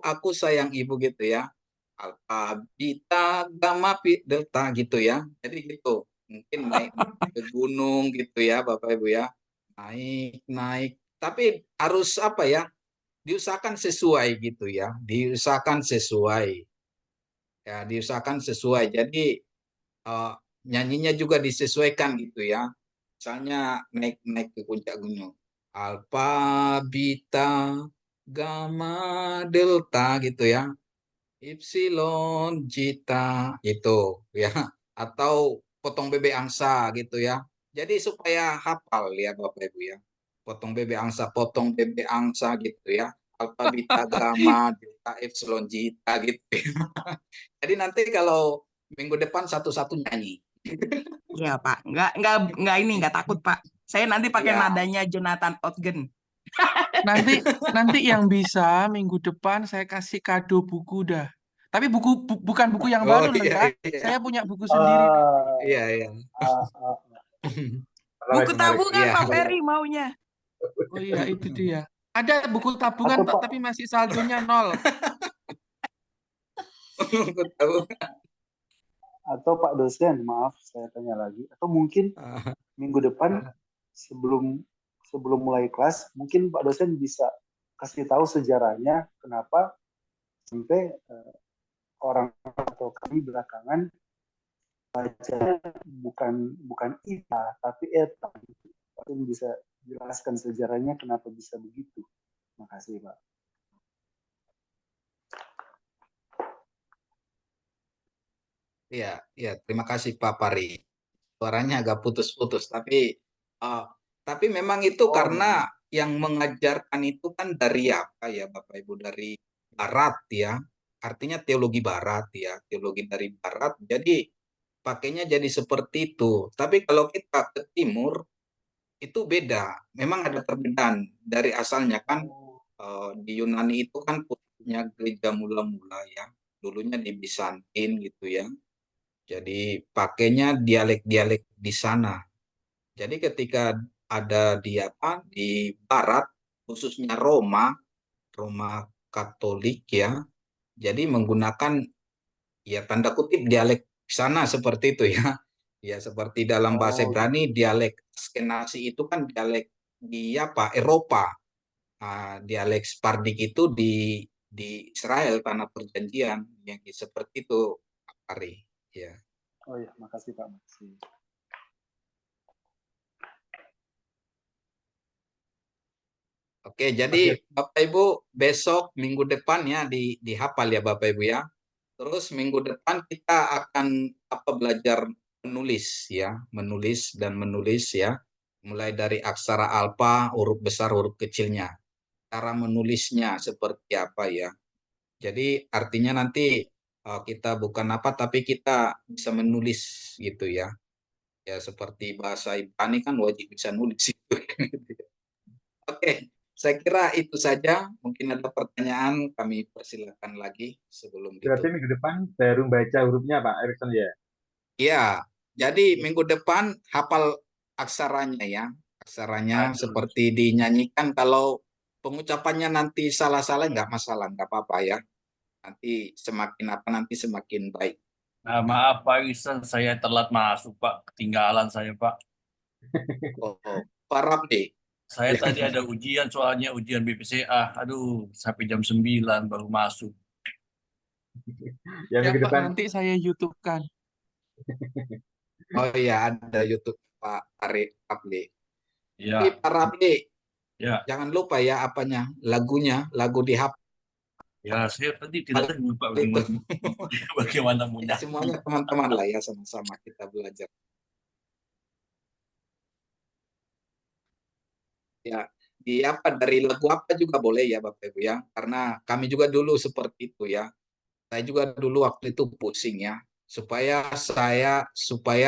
aku sayang ibu gitu ya. Alpha, beta, gamma, delta gitu ya. Jadi gitu. Mungkin naik ke gunung gitu ya Bapak Ibu ya. Naik. Tapi harus apa ya? Diusahakan sesuai gitu ya. Diusahakan sesuai. Ya, diusahakan sesuai. Jadi eh, nyanyinya juga disesuaikan gitu ya. Misalnya naik ke puncak gunung. Alpha, beta, gamma, delta gitu ya. Epsilon, zeta gitu ya. Atau potong bebek angsa gitu ya. Jadi supaya hafal ya Bapak Ibu ya. Potong bebek angsa gitu ya. Alpha, beta, gamma, delta, epsilon, zeta gitu ya. Jadi nanti kalau minggu depan satu-satu nyanyi. Iya Pak, nggak takut Pak. Saya nanti pakai Iya. nadanya Jonathan Ogden. Nanti yang bisa minggu depan saya kasih kado buku dah. Tapi bukan buku yang Oh baru loh iya ya. iya. Saya punya buku sendiri nih. Iya iya. Ah, ah, Buku Menarik. tabungan Iya. Pak Ferry maunya. Oh iya itu dia. Ada buku tabungan Atau Pak, Pak, tapi masih saldonya 0. Aku tahu. atau Pak dosen, maaf saya tanya lagi. Atau mungkin minggu depan sebelum sebelum mulai kelas, mungkin Pak dosen bisa kasih tahu sejarahnya kenapa sampai orang atau kami belakangan baca bukan bukan ITA tapi ETA. Pak dosen bisa jelaskan sejarahnya kenapa bisa begitu. Terima kasih Pak. Iya, iya, terima kasih Pak Pari. Suaranya agak putus-putus, tapi memang itu Oh, karena yang mengajarkan itu kan dari apa ya Bapak Ibu, dari Barat ya. Artinya teologi Barat ya, teologi dari Barat. Jadi pakainya jadi seperti itu. Tapi kalau kita ke Timur itu beda. Memang ada perbedaan dari asalnya kan. Di Yunani itu kan pusatnya gereja mula-mula ya. Dulunya di Bizantin gitu ya. Jadi pakainya dialek-dialek di sana. Jadi ketika ada di apa di Barat, khususnya Roma, Roma Katolik ya, jadi menggunakan ya tanda kutip dialek sana seperti itu ya. Ya seperti dalam bahasa oh, Ibrani dialek Askenazi itu kan dialek di apa Eropa. Dialek Sephardic itu di Israel tanah perjanjian yang seperti itu Ari ya. oh ya, makasih Pak. Makasih. Oke, jadi Bapak Ibu besok minggu depan ya dihafal ya Bapak Ibu ya. Terus minggu depan kita akan belajar menulis ya, menulis dan menulis ya. Mulai dari aksara alfa, huruf besar, huruf kecilnya. Cara menulisnya seperti apa ya. Jadi artinya nanti kita bukan apa tapi kita bisa menulis gitu ya. Ya seperti bahasa Ibrani kan wajib bisa nulis itu. Oke, saya kira itu saja. Mungkin ada pertanyaan, kami persilakan lagi sebelum Berarti ditutup. minggu depan baru baca hurufnya Pak Erikson ya. Ya, jadi minggu depan hafal aksaranya ya. Aksaranya Aduh. seperti dinyanyikan. Kalau pengucapannya nanti salah-salah nggak masalah, nggak apa-apa ya. Nanti semakin apa nanti semakin baik. Nah, maaf Pak Wisan, saya telat masuk Pak, ketinggalan saya Pak. Oh, parah deh. Saya tadi ada ujian, soalnya ujian BPCA. Aduh, sampai jam 9 baru masuk. Ya Ya minggu Pak, depan. nanti saya YouTube-kan. Oh iya, ada YouTube Pak Arif Abdi. Tapi Ya, Pak Rabdi, ya, jangan lupa ya apanya, lagunya, lagu di HP ya. Saya tadi tidak tahu Pak itu. bagaimana mau Ya, nyanyi. semuanya teman-teman lah ya, sama-sama kita belajar. Ya, di apa dari lagu apa juga boleh ya Bapak Ibu ya, karena kami juga dulu seperti itu ya. Saya juga dulu waktu itu pusing ya, supaya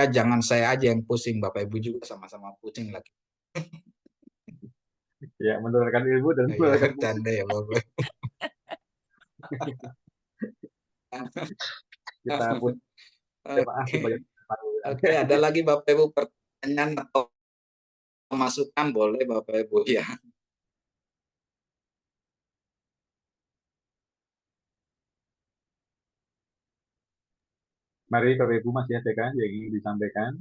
jangan saya aja yang pusing, Bapak Ibu juga sama-sama pusing lagi. Ya menularkan ilmu dan Ya, menularkan canda ya Bapak. kita pun maaf Oke, sebagai oke, ada lagi Bapak Ibu pertanyaan atau masukan boleh Bapak Ibu ya. Mari Bapak Ibu masih ada kan yang ingin disampaikan?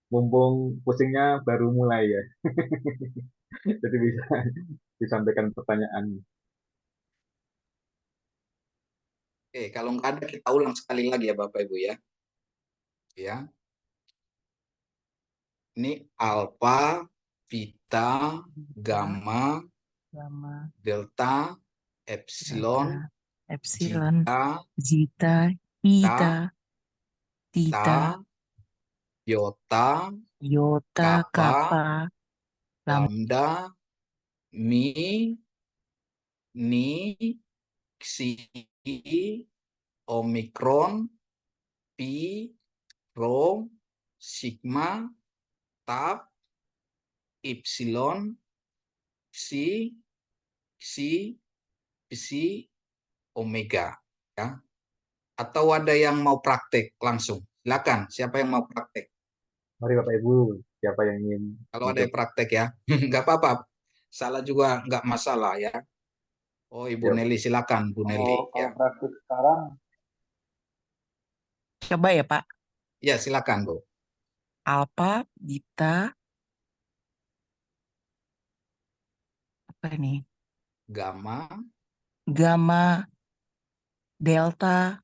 Mumpung pusingnya baru mulai ya, jadi bisa disampaikan pertanyaan. Oke, kalau nggak ada kita ulang sekali lagi ya Bapak Ibu ya. Ya, ini alfa, beta, gamma, Gamma, delta, epsilon, delta, epsilon, zeta, zeta, ta, theta, ta, iota, iota, kappa, kappa, lambda, mi, ni, xi, omikron, pi, rho, sigma, tau, epsilon, psi, xi, psi, omega. Ya. Atau ada yang mau praktek langsung? Silakan, siapa yang mau praktek? Mari Bapak Ibu, siapa yang ingin Kalau ada yang mencoba? praktek ya, nggak apa-apa. Salah juga nggak masalah ya. Oh, Ibu Ya, Nelly, silakan Bu Nelly. Kalau Ya, praktik sekarang, Coba ya Pak. ya silakan Bu. Alpha, beta, apa ini? Gamma, Gamma, delta,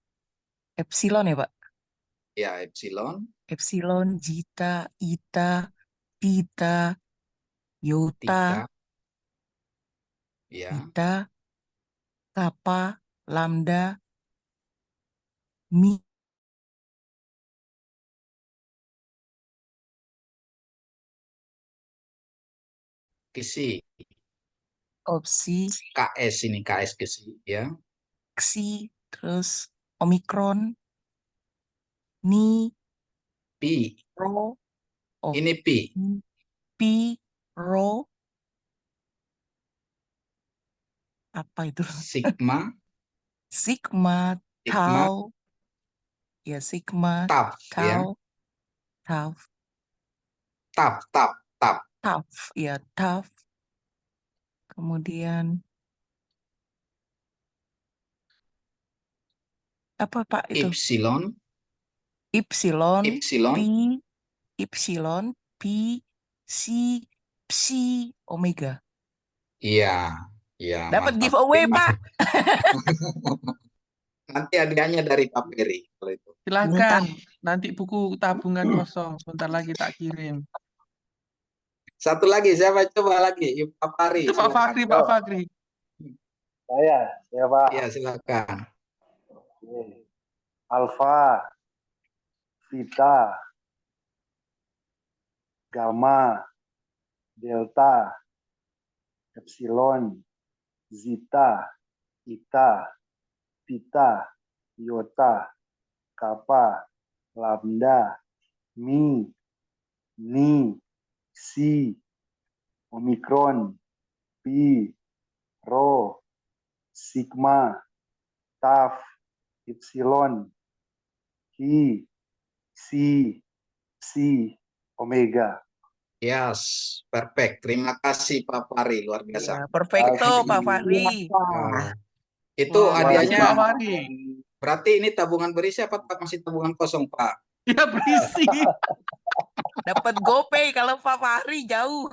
epsilon ya Pak. ya epsilon, Epsilon, zeta, eta, theta, iota, theta, ya, theta, kappa, lambda, mi, kisi, opsi, KS ini KS kisi, ya, xi, terus omikron, ni, pi, rho, oh, ini pi, pi, rho, apa itu? sigma, Sigma, sigma, tau, ya sigma, tau, ya, tau, tau, tau, tau, ya tau. Kemudian apa Pak itu? epsilon, Epsilon, epsilon, pi, epsilon, pi, si, psi, omega. iya, iya, Dapat mantap. giveaway Pak. Nanti hadiahnya dari Pak Peri kalau itu. Silakan, nanti buku tabungan kosong, sebentar lagi tak kirim. Satu lagi, siapa coba lagi? Pak Pari, Itu Pak silakan. Fakri, Pak Fakri. saya Pak. Iya, silakan. Oke. Alfa, beta, gamma, delta, epsilon, zeta, eta, theta, iota, kappa, lambda, mi, ni, si, omikron, pi, rho, sigma, tau, epsilon, hi, si, psi, omega. Yes, perfect. Terima kasih Pak Pari, luar biasa. Ya, perfecto Pak Fahri. Nah, itu Wah, makasih hadiahnya Pak Fakri. berarti ini tabungan berisi apa Pak? Masih tabungan kosong Pak? Ya berisi. Dapat GoPay kalau Pak Fahri jauh.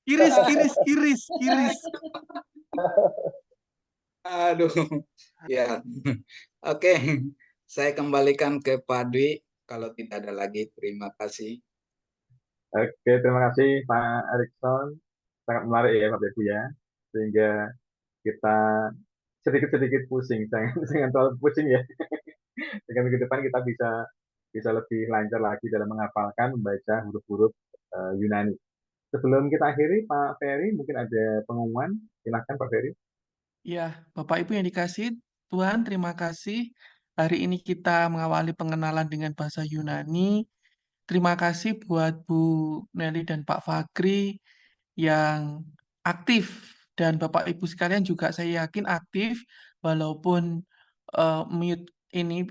Kiris, kiris, kiris, kiris. Aduh, ya. Oke, saya kembalikan ke Pak Dwi. Kalau tidak ada lagi, terima kasih. Oke, terima kasih Pak Erikson. Sangat menarik ya Bapak Ibu ya. Sehingga kita sedikit-sedikit pusing, jangan terlalu pusing ya. Dengan minggu depan kita bisa lebih lancar lagi dalam menghafalkan, membaca huruf-huruf Yunani. Sebelum kita akhiri, Pak Ferry, mungkin ada pengumuman. Silakan Pak Ferry. Ya, Bapak Ibu yang dikasih Tuhan, terima kasih. Hari ini kita mengawali pengenalan dengan bahasa Yunani. Terima kasih buat Bu Nelly dan Pak Fakri yang aktif. Dan Bapak Ibu sekalian juga saya yakin aktif, walaupun mute ini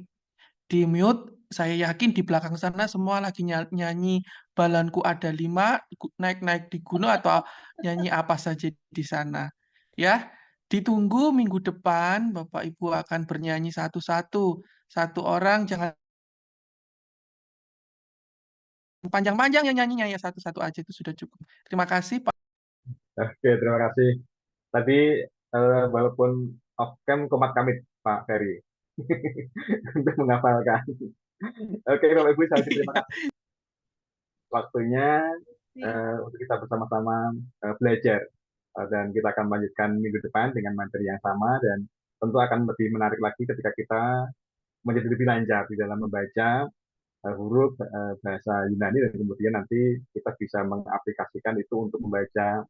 di mute, saya yakin di belakang sana semua lagi nyanyi Balanku Ada 5, naik-naik di gunung atau nyanyi apa saja di sana. Ya, Ditunggu minggu depan, Bapak Ibu akan bernyanyi satu-satu. Satu orang, jangan panjang-panjang ya nyanyinya, ya satu-satu aja itu sudah cukup. Terima kasih, Pak. Oke, terima kasih. Tadi walaupun off cam komat kamit Pak Ferry untuk menghafalkan. Oke, Bapak Ibu, saya terima kasih waktunya untuk kita bersama-sama belajar. Dan kita akan melanjutkan minggu depan dengan materi yang sama dan tentu akan lebih menarik lagi ketika kita menjadi lebih lancar di dalam membaca huruf bahasa Yunani dan kemudian nanti kita bisa mengaplikasikan itu untuk membaca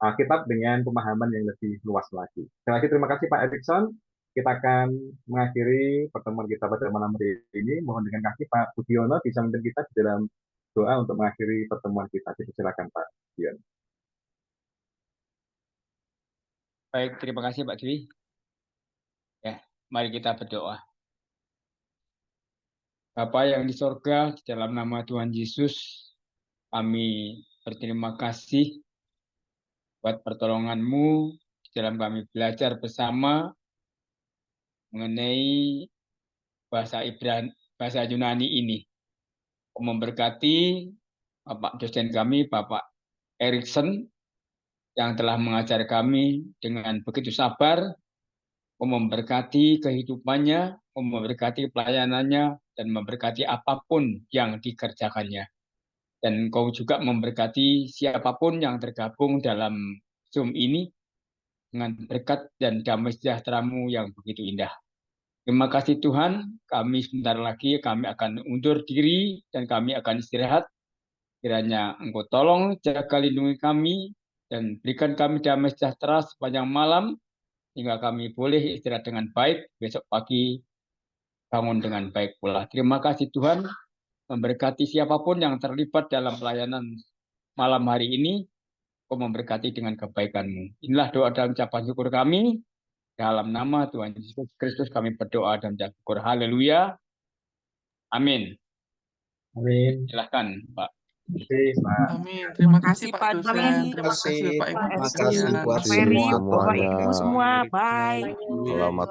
Alkitab dengan pemahaman yang lebih luas lagi. Sekali lagi terima kasih Pak Erikson. Kita akan mengakhiri pertemuan kita pada malam hari ini. Mohon dengan kaki Pak Budiono bisa memimpin kita di dalam doa untuk mengakhiri pertemuan kita. Silakan Pak Budiono. Baik, terima kasih Pak Dwi. Ya, mari kita berdoa. Bapa yang di sorga, di dalam nama Tuhan Yesus, kami berterima kasih buat pertolongan-Mu di dalam kami belajar bersama mengenai bahasa Yunani ini. Memberkati Bapak dosen kami, Bapak Erikson, yang telah mengajar kami dengan begitu sabar, memberkati kehidupannya, memberkati pelayanannya, dan memberkati apapun yang dikerjakannya. Dan Engkau juga memberkati siapapun yang tergabung dalam Zoom ini dengan berkat dan damai sejahtera-Mu yang begitu indah. Terima kasih Tuhan, kami sebentar lagi kami akan undur diri dan kami akan istirahat. Kiranya Engkau tolong jaga lindungi kami dan berikan kami damai sejahtera sepanjang malam hingga kami boleh istirahat dengan baik, besok pagi bangun dengan baik pula. Terima kasih Tuhan, memberkati siapapun yang terlibat dalam pelayanan malam hari ini, Kau memberkati dengan kebaikan-Mu. Inilah doa dan ucapan syukur kami. Dalam nama Tuhan Yesus Kristus kami berdoa dan syukur. Haleluya. Amin. Amin. Silahkan Pak. Amin. Terima kasih Pak Pak dosen. Dwi. Terima kasih Bapak Ibu Terima kasih buat Pak Ferry, semua. Bapak Ibu semua. Bye. Selamat